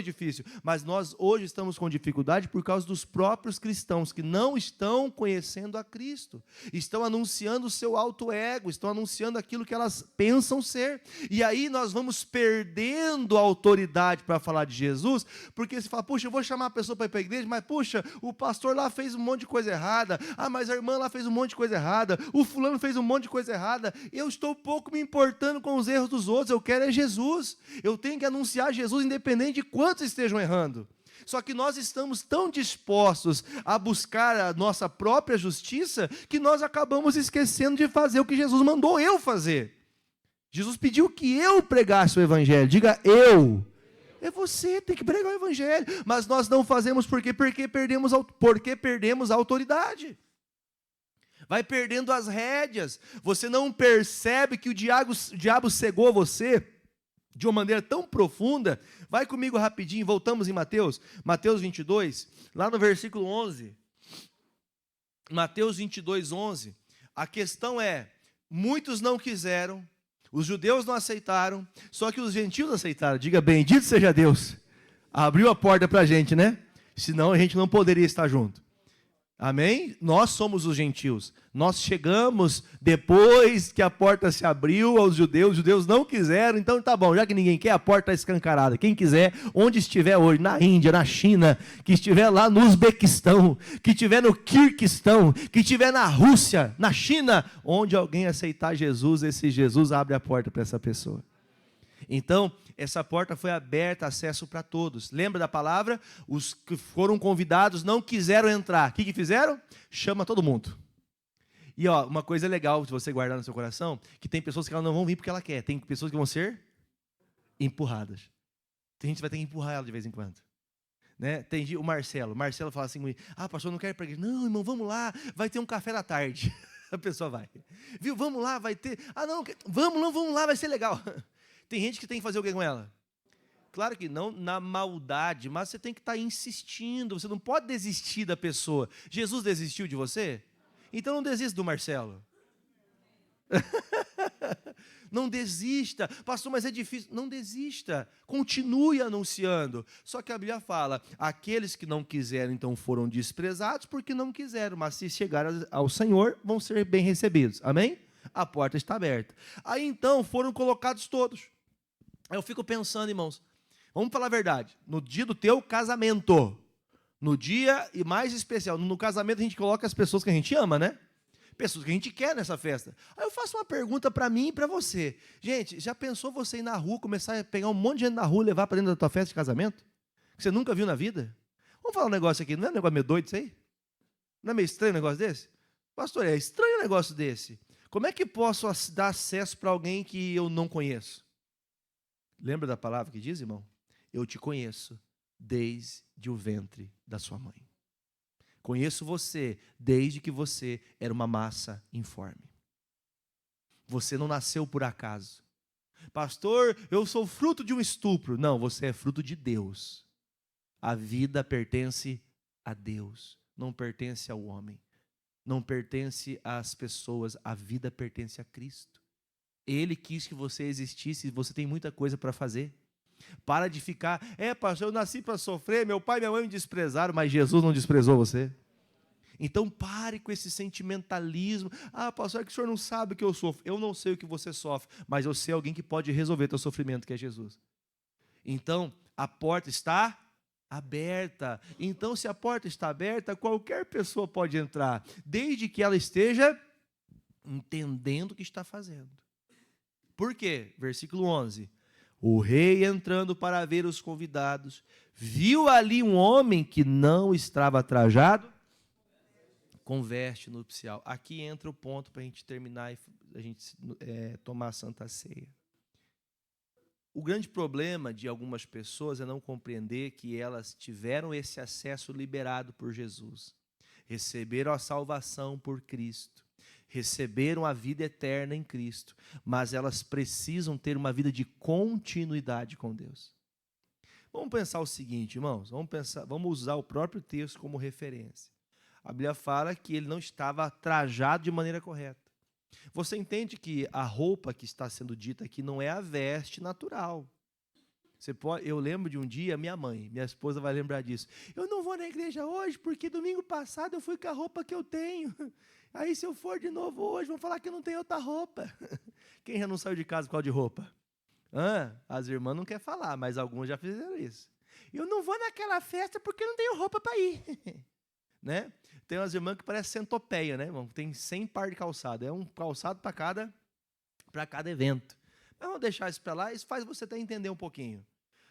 difícil, mas nós hoje estamos com dificuldade por causa dos próprios cristãos que não estão conhecendo a Cristo, estão anunciando o seu alto ego, estão anunciando aquilo que elas pensam ser, e aí nós vamos perdendo a autoridade para falar de Jesus, porque você fala, puxa, eu vou chamar a pessoa para ir para a igreja, mas puxa, o pastor lá fez um monte de coisa errada, mas a irmã lá fez um monte de coisa errada, o fulano fez um monte de coisa errada, eu estou pouco me importando com os erros dos outros, eu quero é Jesus, eu tenho que anunciar Jesus independente de quantos estejam errando. Só que nós estamos tão dispostos a buscar a nossa própria justiça que nós acabamos esquecendo de fazer o que Jesus mandou eu fazer. Jesus pediu que eu pregasse o evangelho. Diga eu. É você, tem que pregar o evangelho. Mas nós não fazemos porque perdemos a autoridade. Vai perdendo as rédeas. Você não percebe que o diabo cegou você de uma maneira tão profunda. Vai comigo rapidinho, voltamos em Mateus 22, lá no versículo 11. Mateus 22, 11. A questão é, muitos não quiseram, os judeus não aceitaram, só que os gentios aceitaram. Diga, bendito seja Deus. Abriu a porta para a gente, né? Senão a gente não poderia estar junto. Amém? Nós somos os gentios. Nós chegamos depois que a porta se abriu aos judeus. Os judeus não quiseram, então tá bom, já que ninguém quer, a porta está escancarada. Quem quiser, onde estiver hoje, na Índia, na China, que estiver lá no Uzbequistão, que estiver no Quirguistão, que estiver na Rússia, na China, onde alguém aceitar Jesus, esse Jesus abre a porta para essa pessoa. Então, essa porta foi aberta, acesso para todos. Lembra da palavra? Os que foram convidados não quiseram entrar. O que fizeram? Chama todo mundo. E uma coisa legal de você guardar no seu coração, que tem pessoas que elas não vão vir porque ela quer. Tem pessoas que vão ser empurradas. Tem gente que vai ter que empurrar ela de vez em quando. Né? Tem o Marcelo. Marcelo fala assim, pastor, não quero ir para a igreja. Não, irmão, vamos lá, vai ter um café da tarde. A pessoa vai. Viu, vamos lá, vai ter. Não, vamos lá, vai ser legal. Tem gente que tem que fazer o que com ela? Claro que não na maldade, mas você tem que estar insistindo, você não pode desistir da pessoa. Jesus desistiu de você? Então não desista do Marcelo. Não desista. Pastor, mas é difícil. Não desista. Continue anunciando. Só que a Bíblia fala, aqueles que não quiseram, então foram desprezados porque não quiseram, mas se chegarem ao Senhor, vão ser bem recebidos. Amém? A porta está aberta. Aí então foram colocados todos. Aí eu fico pensando, irmãos, vamos falar a verdade, no dia do teu casamento, no dia e mais especial, no casamento a gente coloca as pessoas que a gente ama, né? Pessoas que a gente quer nessa festa. Aí eu faço uma pergunta para mim e para você. Gente, já pensou você ir na rua, começar a pegar um monte de gente na rua e levar para dentro da tua festa de casamento? Que você nunca viu na vida? Vamos falar um negócio aqui, não é um negócio meio doido isso aí? Não é meio estranho um negócio desse? Pastor, é estranho um negócio desse. Como é que posso dar acesso para alguém que eu não conheço? Lembra da palavra que diz, irmão? Eu te conheço desde o ventre da sua mãe. Conheço você desde que você era uma massa informe. Você não nasceu por acaso. Pastor, eu sou fruto de um estupro. Não, você é fruto de Deus. A vida pertence a Deus, não pertence ao homem. Não pertence às pessoas, a vida pertence a Cristo. Ele quis que você existisse e você tem muita coisa para fazer. Para de ficar, pastor, eu nasci para sofrer, meu pai e minha mãe me desprezaram, mas Jesus não desprezou você. Então pare com esse sentimentalismo. Pastor, é que o senhor não sabe o que eu sofro. Eu não sei o que você sofre, mas eu sei alguém que pode resolver teu sofrimento, que é Jesus. Então, a porta está aberta. Então, se a porta está aberta, qualquer pessoa pode entrar, desde que ela esteja entendendo o que está fazendo. Por quê? Versículo 11. O rei, entrando para ver os convidados, viu ali um homem que não estava trajado com veste nupcial. Aqui entra o ponto para a gente terminar e a gente tomar a Santa Ceia. O grande problema de algumas pessoas é não compreender que elas tiveram esse acesso liberado por Jesus, receberam a salvação por Cristo, receberam a vida eterna em Cristo, mas elas precisam ter uma vida de continuidade com Deus. Vamos pensar o seguinte, irmãos, vamos usar o próprio texto como referência. A Bíblia fala que ele não estava trajado de maneira correta. Você entende que a roupa que está sendo dita aqui não é a veste natural. Eu lembro de um dia, minha esposa vai lembrar disso. Eu não vou na igreja hoje porque domingo passado eu fui com a roupa que eu tenho. Aí se eu for de novo hoje, vão falar que eu não tenho outra roupa. Quem já não saiu de casa por causa de roupa? As irmãs não querem falar, mas algumas já fizeram isso. Eu não vou naquela festa porque eu não tenho roupa para ir. Né? Tem umas irmãs que parecem centopeia, né, irmão? Tem 100 par de calçado. É um calçado para cada evento. Mas vamos deixar isso para lá, isso faz você até entender um pouquinho.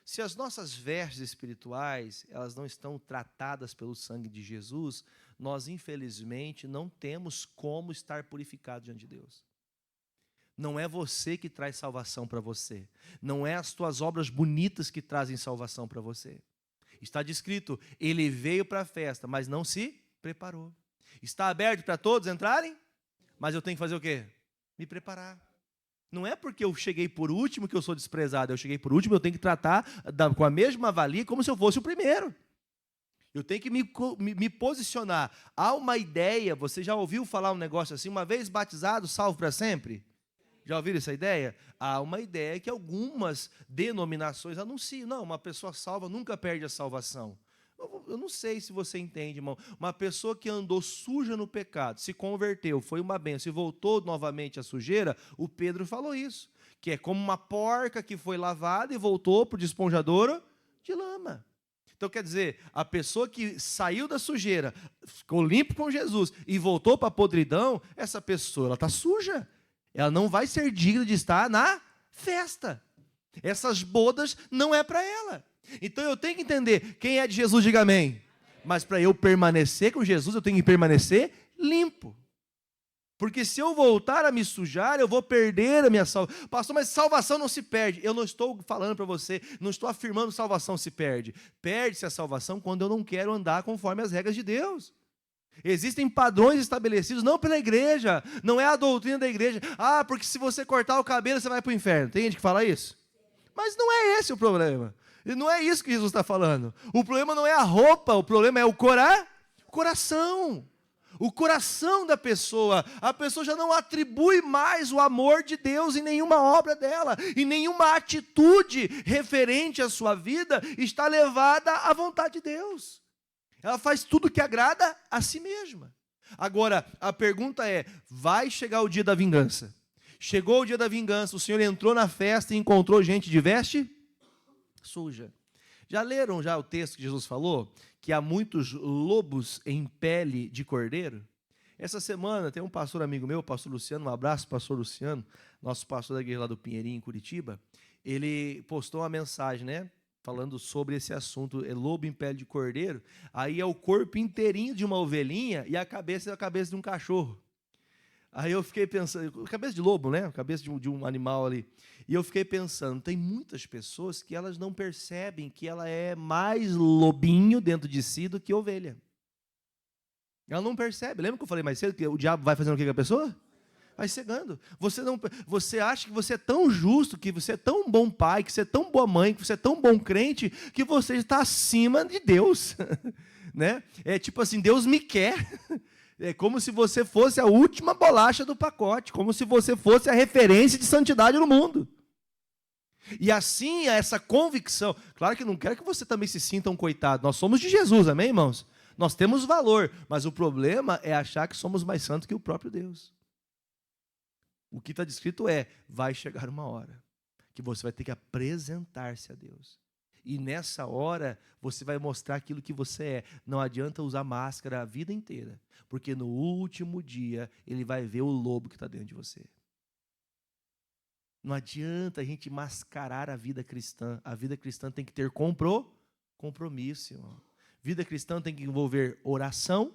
Se as nossas vestes espirituais, elas não estão tratadas pelo sangue de Jesus, nós, infelizmente, não temos como estar purificados diante de Deus. Não é você que traz salvação para você. Não é as tuas obras bonitas que trazem salvação para você. Está descrito, ele veio para a festa, mas não se preparou. Está aberto para todos entrarem, mas eu tenho que fazer o quê? Me preparar. Não é porque eu cheguei por último que eu sou desprezado. Eu cheguei por último, eu tenho que tratar com a mesma valia como se eu fosse o primeiro. Eu tenho que me posicionar. Há uma ideia, você já ouviu falar um negócio assim, uma vez batizado, salvo para sempre? Já ouviram essa ideia? Há uma ideia que algumas denominações anunciam. Não, uma pessoa salva nunca perde a salvação. Eu não sei se você entende, irmão. Uma pessoa que andou suja no pecado, se converteu, foi uma bênção e voltou novamente à sujeira, o Pedro falou isso. Que é como uma porca que foi lavada e voltou para o desponjadouro de lama. Então, quer dizer, a pessoa que saiu da sujeira, ficou limpo com Jesus e voltou para a podridão, essa pessoa ela está suja. Ela não vai ser digna de estar na festa. Essas bodas não é para ela. Então eu tenho que entender, quem é de Jesus, diga amém. Mas para eu permanecer com Jesus, eu tenho que permanecer limpo. Porque se eu voltar a me sujar, eu vou perder a minha salvação. Pastor, mas salvação não se perde. Eu não estou falando para você, não estou afirmando que salvação se perde. Perde-se a salvação quando eu não quero andar conforme as regras de Deus. Existem padrões estabelecidos, não pela igreja, não é a doutrina da igreja. Ah, porque se você cortar o cabelo, você vai para o inferno. Tem gente que fala isso? Mas não é esse o problema. E não é isso que Jesus está falando. O problema não é a roupa, o problema é o coração. O coração da pessoa. A pessoa já não atribui mais o amor de Deus em nenhuma obra dela, em nenhuma atitude referente à sua vida está levada à vontade de Deus. Ela faz tudo que agrada a si mesma. Agora, a pergunta é, vai chegar o dia da vingança? Chegou o dia da vingança, o Senhor entrou na festa e encontrou gente de veste suja. Já leram o texto que Jesus falou? Que há muitos lobos em pele de cordeiro? Essa semana tem um pastor amigo meu, o pastor Luciano, um abraço, pastor Luciano, nosso pastor da igreja lá do Pinheirinho, em Curitiba. Ele postou uma mensagem, né? Falando sobre esse assunto, é lobo em pele de cordeiro, aí é o corpo inteirinho de uma ovelhinha e a cabeça é a cabeça de um cachorro. Aí eu fiquei pensando, cabeça de lobo, né? Cabeça de um animal ali. E eu fiquei pensando, tem muitas pessoas que elas não percebem que ela é mais lobinho dentro de si do que ovelha. Ela não percebe. Lembra que eu falei mais cedo que o diabo vai fazendo o que com a pessoa? Vai cegando. Você acha que você é tão justo, que você é tão bom pai, que você é tão boa mãe, que você é tão bom crente, que você está acima de Deus. Né? É tipo assim, Deus me quer. É como se você fosse a última bolacha do pacote, como se você fosse a referência de santidade no mundo. E assim, essa convicção, claro que não quero que você também se sinta um coitado, nós somos de Jesus, amém, irmãos? Nós temos valor, mas o problema é achar que somos mais santos que o próprio Deus. O que está descrito é, vai chegar uma hora que você vai ter que apresentar-se a Deus. E nessa hora, você vai mostrar aquilo que você é. Não adianta usar máscara a vida inteira, porque no último dia, ele vai ver o lobo que está dentro de você. Não adianta a gente mascarar a vida cristã. A vida cristã tem que ter compromisso, irmão. Vida cristã tem que envolver oração,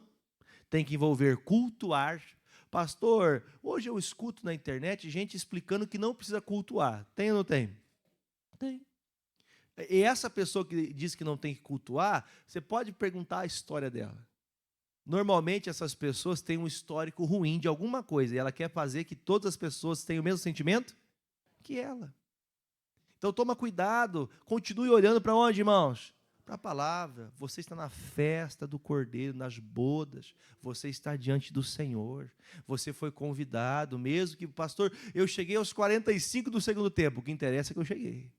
tem que envolver cultuar. Pastor, hoje eu escuto na internet gente explicando que não precisa cultuar. Tem ou não tem? Tem. E essa pessoa que diz que não tem que cultuar, você pode perguntar a história dela. Normalmente essas pessoas têm um histórico ruim de alguma coisa e ela quer fazer que todas as pessoas tenham o mesmo sentimento que ela. Então toma cuidado, continue olhando para onde, irmãos? Para a palavra. Você está na festa do Cordeiro, nas bodas, você está diante do Senhor, você foi convidado, mesmo que, pastor, eu cheguei aos 45 do segundo tempo, o que interessa é que eu cheguei.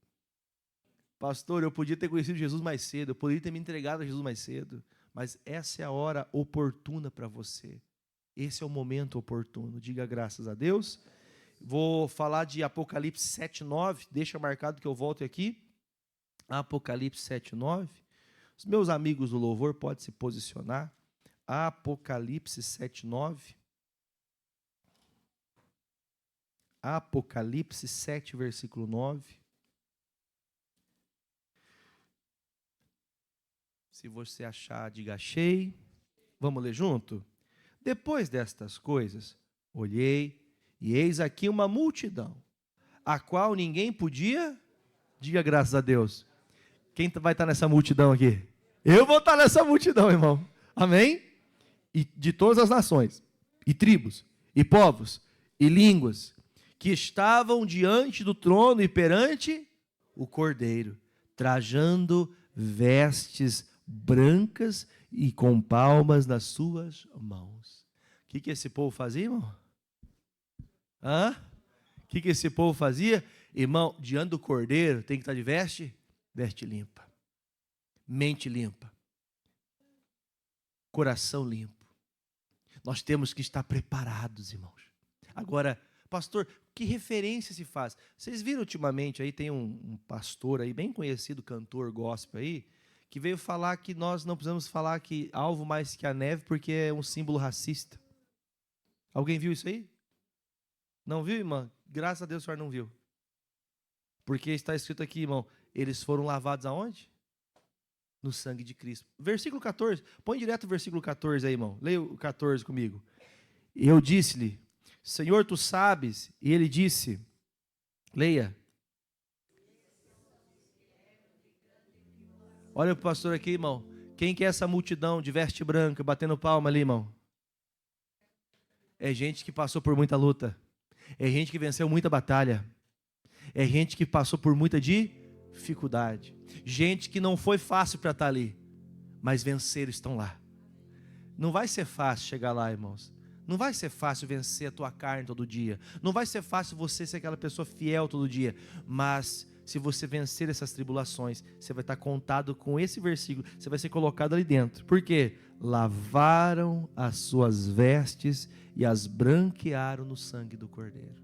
Pastor, eu podia ter conhecido Jesus mais cedo, eu poderia ter me entregado a Jesus mais cedo, mas essa é a hora oportuna para você. Esse é o momento oportuno. Diga graças a Deus. Vou falar de Apocalipse 7:9, deixa marcado que eu volto aqui. Apocalipse 7:9. Os meus amigos do louvor podem se posicionar. Apocalipse 7:9. Apocalipse 7, versículo 9. Se você achar, diga achei. Vamos ler junto? Depois destas coisas, olhei, e eis aqui uma multidão, a qual ninguém podia, diga graças a Deus. Quem vai estar nessa multidão aqui? Eu vou estar nessa multidão, irmão. Amém? E de todas as nações, e tribos, e povos, e línguas, que estavam diante do trono e perante o Cordeiro, trajando vestes brancas e com palmas nas suas mãos. O que esse povo fazia, irmão? O que esse povo fazia? Irmão, diante do Cordeiro, tem que estar de veste limpa, mente limpa, coração limpo. Nós temos que estar preparados, irmãos. Agora, pastor, que referência se faz? Vocês viram ultimamente aí, tem um pastor aí, bem conhecido, cantor gospel aí, que veio falar que nós não precisamos falar que alvo mais que a neve, porque é um símbolo racista. Alguém viu isso aí? Não viu, irmã? Graças a Deus o senhor não viu. Porque está escrito aqui, irmão, eles foram lavados aonde? No sangue de Cristo. Versículo 14, põe direto o versículo 14 aí, irmão. Leia o 14 comigo. Eu disse-lhe, Senhor, tu sabes. E ele disse, leia. Olha para o pastor aqui, irmão. Quem que é essa multidão de veste branca, batendo palma ali, irmão? É gente que passou por muita luta. É gente que venceu muita batalha. É gente que passou por muita dificuldade. Gente que não foi fácil para estar ali, mas venceram, estão lá. Não vai ser fácil chegar lá, irmãos. Não vai ser fácil vencer a tua carne todo dia. Não vai ser fácil você ser aquela pessoa fiel todo dia. Mas se você vencer essas tribulações, você vai estar contado com esse versículo. Você vai ser colocado ali dentro. Por quê? Lavaram as suas vestes e as branquearam no sangue do Cordeiro.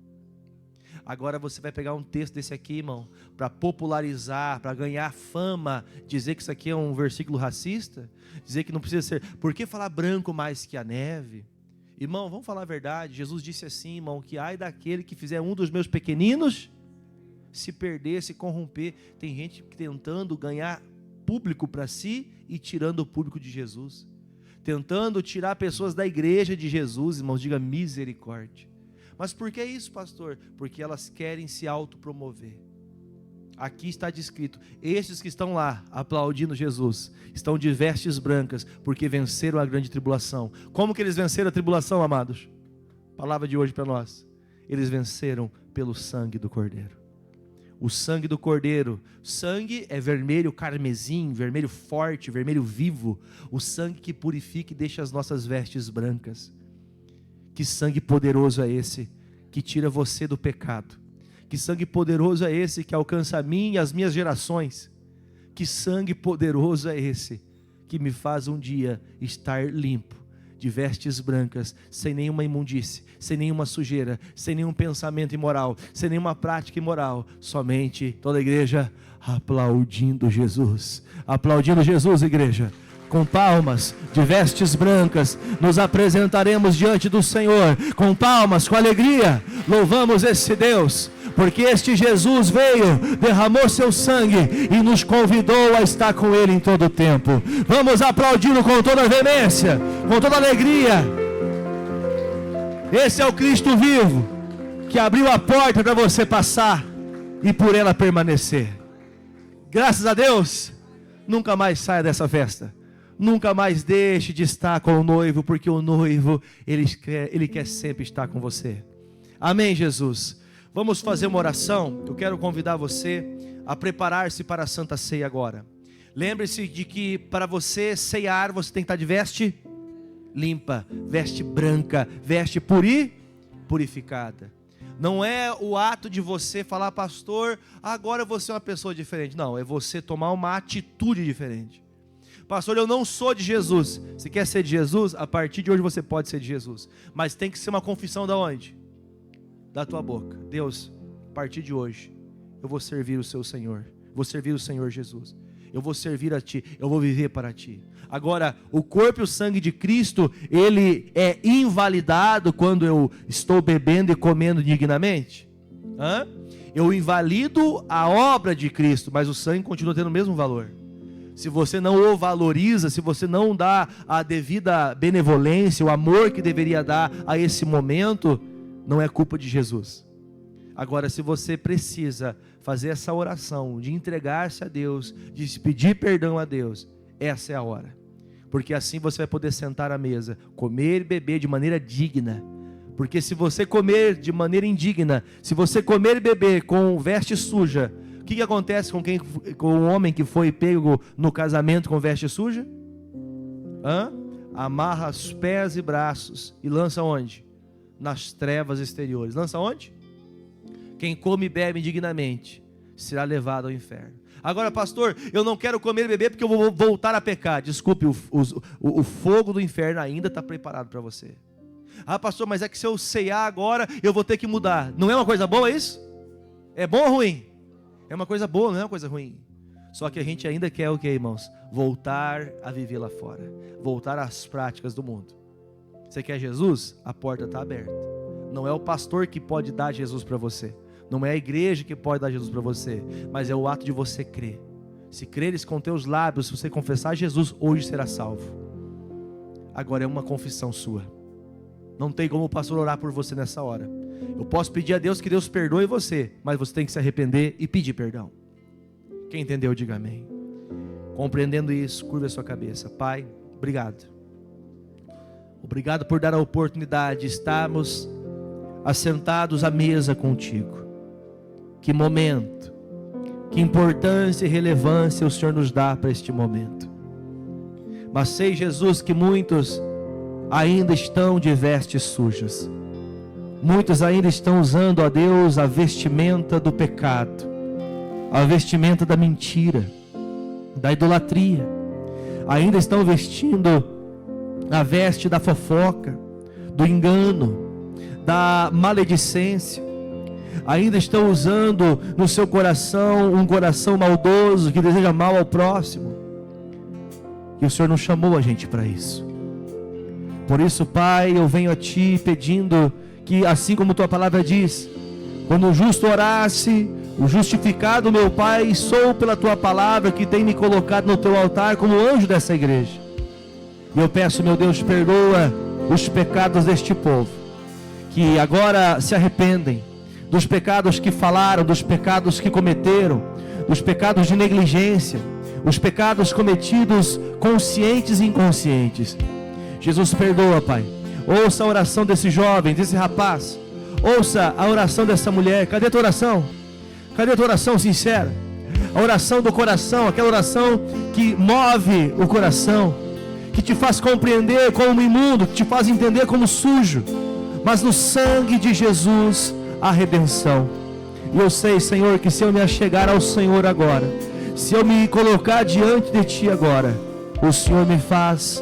Agora você vai pegar um texto desse aqui, irmão, para popularizar, para ganhar fama, dizer que isso aqui é um versículo racista, dizer que não precisa ser, por que falar branco mais que a neve? Irmão, vamos falar a verdade, Jesus disse assim, irmão, que ai daquele que fizer um dos meus pequeninos se perder, se corromper. Tem gente tentando ganhar público para si e tirando o público de Jesus, tentando tirar pessoas da igreja de Jesus, irmãos, diga misericórdia. Mas por que isso, pastor? Porque elas querem se autopromover. Aqui está descrito, estes que estão lá aplaudindo Jesus, estão de vestes brancas, porque venceram a grande tribulação. Como que eles venceram a tribulação, amados? Palavra de hoje para nós. Eles venceram pelo sangue do Cordeiro. O sangue do Cordeiro, sangue é vermelho carmesim, vermelho forte, vermelho vivo. O sangue que purifica e deixa as nossas vestes brancas. Que sangue poderoso é esse que tira você do pecado? Que sangue poderoso é esse que alcança a mim e as minhas gerações? Que sangue poderoso é esse que me faz um dia estar limpo, de vestes brancas, sem nenhuma imundície, sem nenhuma sujeira, sem nenhum pensamento imoral, sem nenhuma prática imoral, somente toda a igreja aplaudindo Jesus, igreja. Com palmas, de vestes brancas, nos apresentaremos diante do Senhor, com palmas, com alegria, louvamos esse Deus, porque este Jesus veio, derramou seu sangue e nos convidou a estar com Ele em todo o tempo. Vamos aplaudi-lo com toda a veemência, com toda a alegria. Esse é o Cristo vivo, que abriu a porta para você passar e por ela permanecer. Graças a Deus, nunca mais saia dessa festa. Nunca mais deixe de estar com o noivo, porque o noivo, ele quer sempre estar com você. Amém, Jesus? Vamos fazer uma oração. Eu quero convidar você a preparar-se para a Santa Ceia agora. Lembre-se de que para você ceiar, você tem que estar de veste limpa, veste branca, veste purificada. Não é o ato de você falar, pastor, agora eu vou ser uma pessoa diferente. Não, é você tomar uma atitude diferente. Pastor, eu não sou de Jesus. Você quer ser de Jesus? A partir de hoje você pode ser de Jesus. Mas tem que ser uma confissão da onde? Da tua boca. Deus, a partir de hoje, eu vou servir o seu Senhor. Vou servir o Senhor Jesus. Eu vou servir a Ti. Eu vou viver para Ti. Agora, o corpo e o sangue de Cristo, ele é invalidado quando eu estou bebendo e comendo dignamente? Eu invalido a obra de Cristo, mas o sangue continua tendo o mesmo valor. se você não o valoriza, se você não dá a devida benevolência, o amor que deveria dar a esse momento, não é culpa de Jesus. Agora, se você precisa fazer essa oração, de entregar-se a Deus, de pedir perdão a Deus, essa é a hora. Porque assim você vai poder sentar à mesa, comer e beber de maneira digna. Porque se você comer de maneira indigna, se você comer e beber com veste suja, o que acontece com o homem que foi pego no casamento com veste suja? Amarra os pés e braços e lança onde? Nas trevas exteriores. Lança onde? Quem come e bebe indignamente será levado ao inferno. Agora, pastor, eu não quero comer e beber porque eu vou voltar a pecar. Desculpe, o fogo do inferno ainda está preparado para você. Ah, pastor, mas é que se eu ceiar agora, eu vou ter que mudar. Não é uma coisa boa isso? É bom ou ruim? É uma coisa boa, não é uma coisa ruim. Só que a gente ainda quer o que, irmãos? Voltar a viver lá fora. Voltar às práticas do mundo. Você quer Jesus? A porta está aberta. Não é o pastor que pode dar Jesus para você. Não é a igreja que pode dar Jesus para você. Mas é o ato de você crer. Se creres com teus lábios, se você confessar Jesus, hoje será salvo. Agora é uma confissão sua. Não tem como o pastor orar por você nessa hora. Eu posso pedir a Deus que Deus perdoe você, mas você tem que se arrepender e pedir perdão. Quem entendeu, diga amém. Compreendendo isso, curva a sua cabeça. Pai, obrigado. Obrigado por dar a oportunidade de estarmos assentados à mesa contigo. Que momento, que importância e relevância o Senhor nos dá para este momento. Mas sei, Jesus, que muitos ainda estão de vestes sujas. Muitos ainda estão usando, ó Deus, a vestimenta do pecado, a vestimenta da mentira, da idolatria. Ainda estão vestindo a veste da fofoca, do engano, da maledicência. Ainda estão usando no seu coração um coração maldoso que deseja mal ao próximo. E o Senhor não chamou a gente para isso. Por isso, Pai, eu venho a Ti pedindo que, assim como Tua palavra diz, quando o justo orasse, o justificado, meu Pai, sou pela Tua palavra que tem me colocado no Teu altar como anjo dessa igreja. E eu peço, meu Deus, perdoa os pecados deste povo, que agora se arrependem, dos pecados que falaram, dos pecados que cometeram, dos pecados de negligência, os pecados cometidos conscientes e inconscientes. Jesus, perdoa, Pai. Ouça a oração desse jovem, desse rapaz. Ouça a oração dessa mulher. Cadê a tua oração? Cadê a tua oração sincera? A oração do coração, aquela oração que move o coração, que te faz compreender como imundo, que te faz entender como sujo. Mas no sangue de Jesus, a redenção. E eu sei, Senhor, que se eu me achegar ao Senhor agora, se eu me colocar diante de Ti agora, o Senhor me faz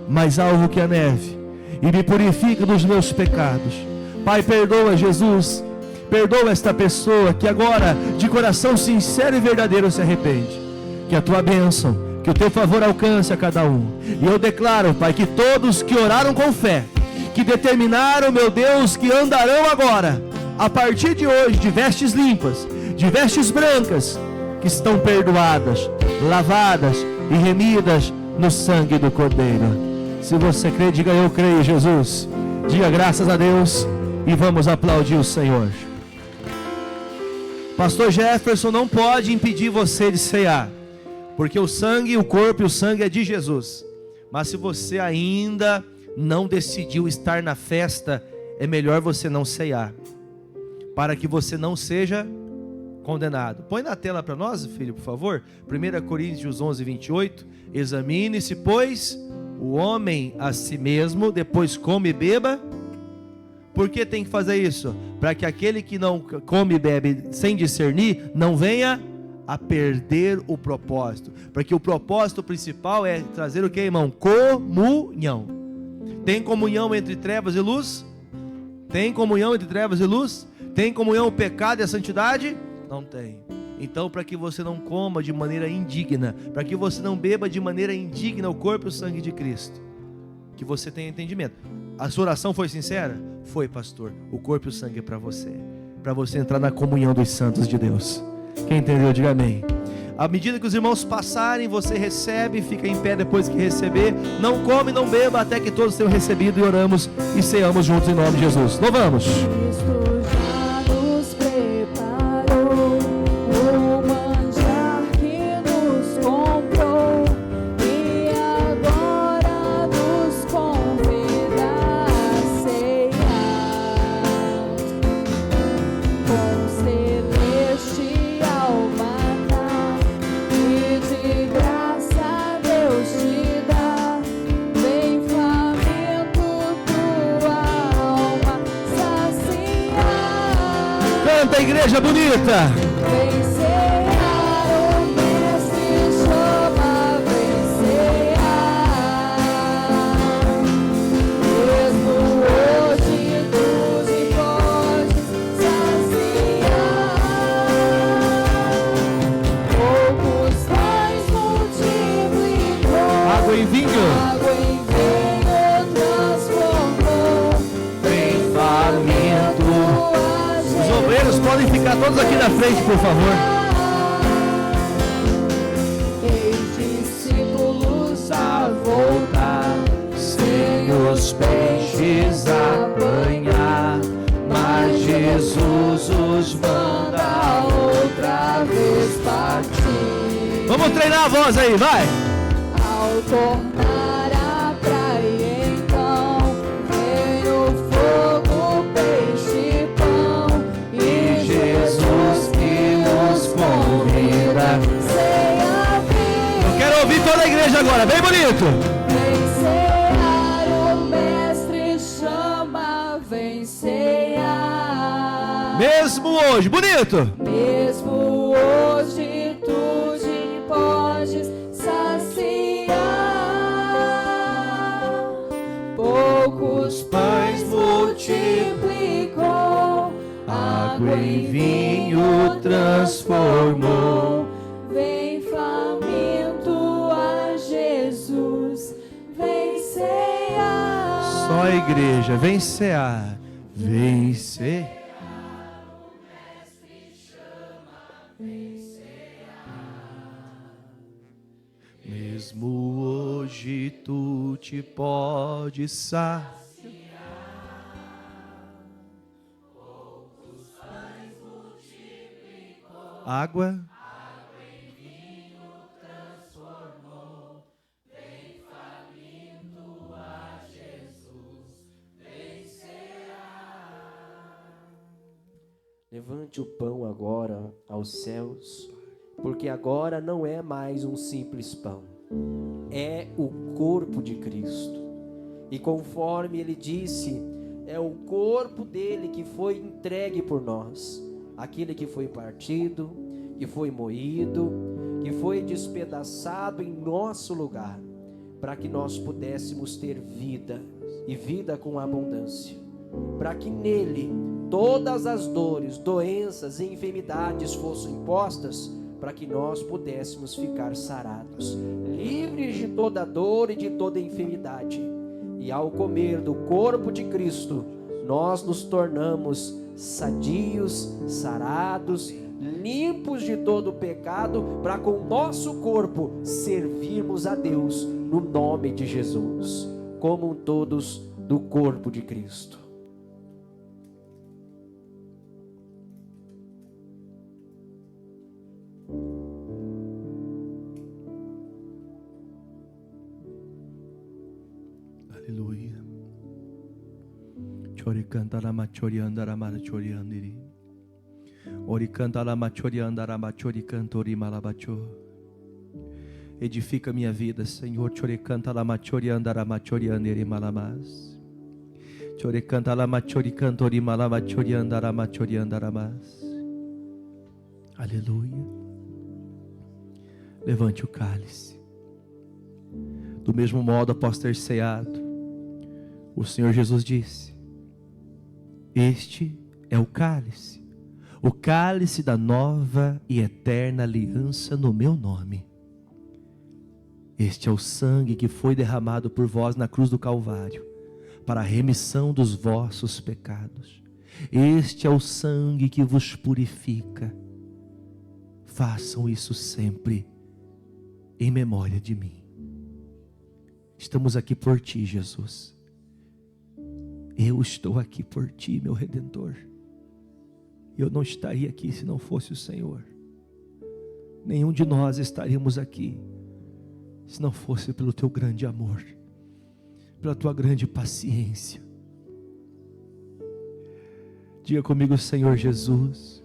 mais alvo que a neve e me purifica dos meus pecados. Pai, perdoa, Jesus, perdoa esta pessoa que agora, de coração sincero e verdadeiro, se arrepende. Que a Tua bênção, que o Teu favor alcance a cada um. E eu declaro, Pai, que todos que oraram com fé, que determinaram, meu Deus, que andarão agora, a partir de hoje, de vestes limpas, de vestes brancas, que estão perdoadas, lavadas e remidas no sangue do Cordeiro. Se você crê, diga eu creio, Jesus. Diga graças a Deus e vamos aplaudir o Senhor. Pastor Jefferson não pode impedir você de ceiar, porque o sangue, o corpo e o sangue é de Jesus. Mas se você ainda não decidiu estar na festa, é melhor você não ceiar, para que você não seja condenado. Põe na tela para nós, filho, por favor. 1 Coríntios 11, 28. Examine-se, pois, o homem a si mesmo, depois come e beba. Por que tem que fazer isso? Para que aquele que não come e bebe sem discernir, não venha a perder o propósito. Para que o propósito principal é trazer o que, irmão? Comunhão. Tem comunhão entre trevas e luz? Tem comunhão entre trevas e luz? Tem comunhão o pecado e a santidade? Não tem. Então, para que você não coma de maneira indigna, para que você não beba de maneira indigna o corpo e o sangue de Cristo, que você tenha entendimento. A sua oração foi sincera? Foi, pastor. O corpo e o sangue é para você entrar na comunhão dos santos de Deus. Quem entendeu, diga amém. À medida que os irmãos passarem, você recebe, fica em pé depois que receber. Não come, não beba, até que todos tenham recebido, e oramos e ceamos juntos em nome de Jesus. Louvamos. Canta, igreja bonita. Água em vinho. Podem ficar todos aqui na frente, por favor. Ex-discípulos a voltar, sem os peixes apanhar, mas Jesus os manda outra vez partir. Vamos treinar a voz aí, vai! Ao tornar a praia, então, vem o fogo, peixe e pão, e Jesus que nos convida, ceia vinho. Eu quero ouvir toda a igreja agora, bem bonito! Vem cear, o mestre chama, vem cear. Mesmo hoje, bonito! Mesmo hoje tu te podes saciar. Poucos pães multiplicou, água em vinho transformou. Vem faminto a Jesus, vem cear. Só a igreja, vem cear, vem cear. Mesmo hoje tu te podes saciar. Água. Levante o pão agora aos céus, porque agora não é mais um simples pão, é o corpo de Cristo. E conforme ele disse, é o corpo dele que foi entregue por nós, aquele que foi partido, que foi moído, que foi despedaçado em nosso lugar, para que nós pudéssemos ter vida, e vida com abundância, para que nele todas as dores, doenças e enfermidades fossem impostas, para que nós pudéssemos ficar sarados, livres de toda dor e de toda enfermidade. E ao comer do corpo de Cristo, nós nos tornamos sadios, sarados, limpos de todo pecado, para com o nosso corpo servirmos a Deus no nome de Jesus, como todos do corpo de Cristo. Aleluia. Chori canta la machori andara machori andiri. Ori canta la machori andara machori cantori malabacho. Edifica minha vida, Senhor. Chori canta la machori andara machori andiri malamas. Chori canta la machori cantori malabachori andara machori andara mas. Aleluia. Levante o cálice. Do mesmo modo, após ter ceado, o Senhor Jesus disse: este é o cálice da nova e eterna aliança no meu nome. Este é o sangue que foi derramado por vós na cruz do Calvário, para a remissão dos vossos pecados. Este é o sangue que vos purifica. façam isso sempre em memória de mim. Estamos aqui por ti, Jesus. Eu estou aqui por ti, meu Redentor. Eu não estaria aqui se não fosse o Senhor. Nenhum de nós estaríamos aqui se não fosse pelo teu grande amor, pela tua grande paciência. Diga comigo: Senhor Jesus,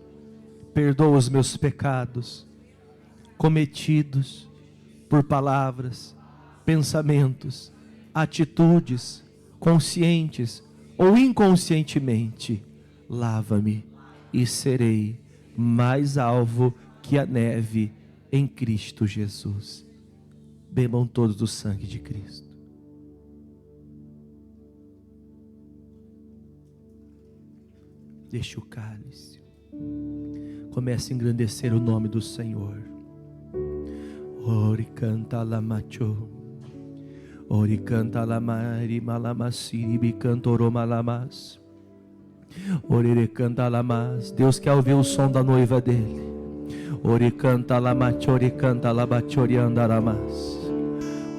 perdoa os meus pecados cometidos por palavras, pensamentos, atitudes, conscientes ou inconscientemente. Lava-me e serei mais alvo que a neve em Cristo Jesus. Bebam todos do sangue de Cristo. Deixe o cálice. Comece a engrandecer o nome do Senhor. Ori canta la macho. Ori canta la mari malamasiri bicantoro malamas. Ori canta la mas. Deus quer ouvir o som da noiva dele. Ori canta la macho, ori canta la bachori andaramas.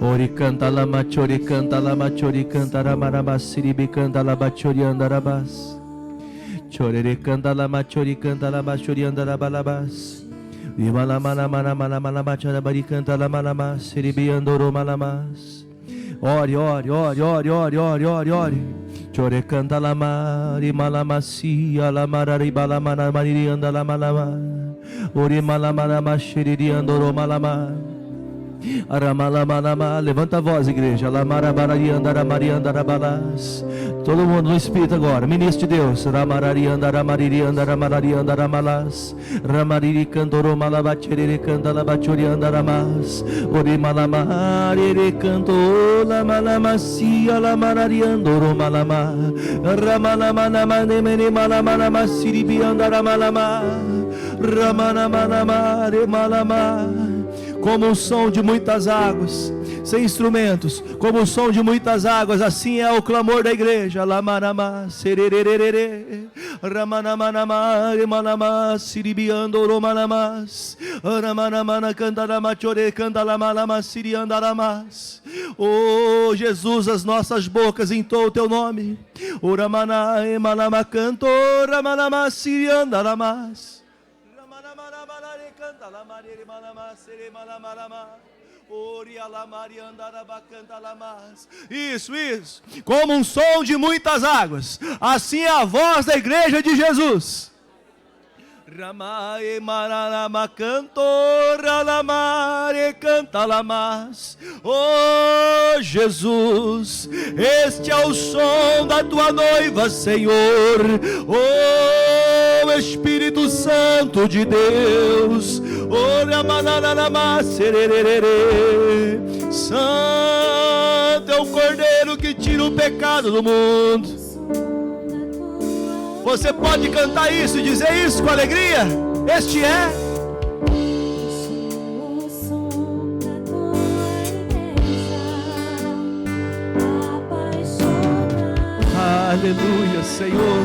Ori canta la macho, ori canta la macho, ori canta la maramasiri bicanta la bachori andarabas. Chorere canta la machori canta la bachori andarabalabas. Imala mana mana mana mana bachara bari canta la malamas, siribi andoro malamas. Ore, ore, ore, ore, ore, ore, ore, ore. Chore canta la mari malamacia la marari balamana mariri anda la malama. Ore malamana machiri andoro malama. Aramalamalama, levanta a voz, igreja. Lamarabariandaramarandarabalas. Todo mundo no Espírito agora, ministro de Deus. Ramarariandaramaririandaramariandaramas. Ramariri cantoro malabacheri candalabachoriandaramas. Ori malamariri canto la malamacia la marariandoro malama. Ramalamanamane malamana siribiandaramalama. Ramanamanamare malama. Como o som de muitas águas, sem instrumentos, como o som de muitas águas, assim é o clamor da igreja. Lamarama, sererererere, ramanamanama, remanama, siribiandoro manamas, ramanamana, cantarama, chore, cantalamalama, siriandaramas. Oh Jesus, as nossas bocas entoam o teu nome. Oramana, emanama, canto, ramanama, siriandaramas. Isso, isso. Como um som de muitas águas, assim é a voz da igreja de Jesus. Ramae mararama cantora lamare canta lamas. Oh Jesus, este é o som da tua noiva, Senhor. Oh Espírito Santo de Deus. Oh ramanarama sererere. Santo é o Cordeiro que tira o pecado do mundo. Você pode cantar isso e dizer isso com alegria? Este é o som da tua igreja, apaixonada. Aleluia, Senhor.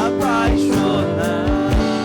Apaixonado.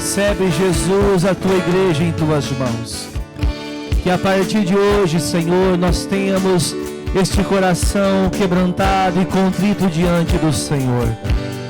Recebe, Jesus, a tua igreja em tuas mãos. Que a partir de hoje, Senhor, nós tenhamos este coração quebrantado e contrito diante do Senhor.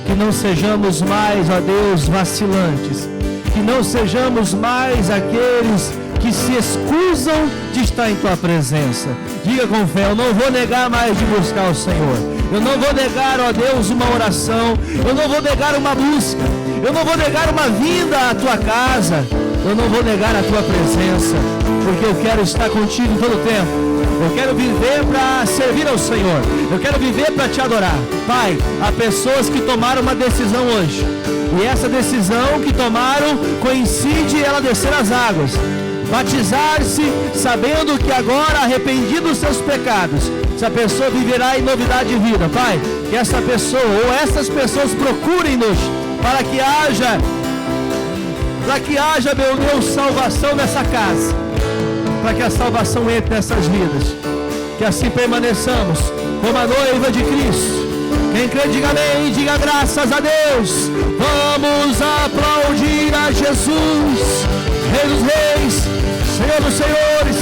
Que não sejamos mais, ó Deus, vacilantes. Que não sejamos mais aqueles que se excusam de estar em tua presença. Diga com fé: eu não vou negar mais de buscar o Senhor. Eu não vou negar, ó Deus, uma oração. Eu não vou negar uma busca. Eu não vou negar uma vinda à tua casa. Eu não vou negar a tua presença, porque eu quero estar contigo todo o tempo. Eu quero viver para servir ao Senhor. Eu quero viver para te adorar. Pai, há pessoas que tomaram uma decisão hoje, e essa decisão que tomaram coincide ela descer as águas, batizar-se, sabendo que agora, arrependido dos seus pecados, essa pessoa viverá em novidade de vida. Pai, que essa pessoa ou essas pessoas procurem-nos para que haja, meu Deus, salvação nessa casa, para que a salvação entre nessas vidas, que assim permaneçamos como a noiva de Cristo. Quem crê, diga amém, diga graças a Deus. Vamos aplaudir a Jesus, Rei dos Reis, Senhor dos Senhores.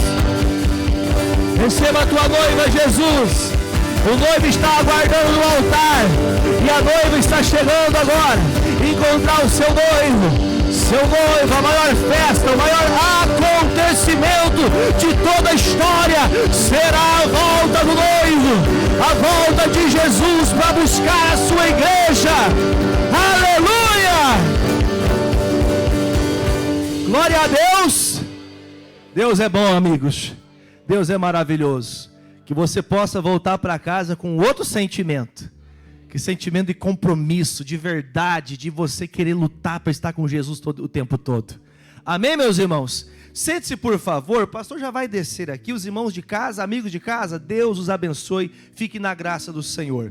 Receba a tua noiva, Jesus. O noivo está aguardando no altar, e a noiva está chegando agora encontrar o seu noivo. Seu noivo, a maior festa, o maior acontecimento de toda a história será a volta do noivo, a volta de Jesus para buscar a sua igreja. Aleluia! Glória a Deus! Deus é bom, amigos. Deus é maravilhoso. Que você possa voltar para casa com outro sentimento. Que sentimento de compromisso, de verdade, de você querer lutar para estar com Jesus o tempo todo. Amém, meus irmãos? Sente-se, por favor, o pastor já vai descer aqui. Os irmãos de casa, amigos de casa, Deus os abençoe. Fique na graça do Senhor.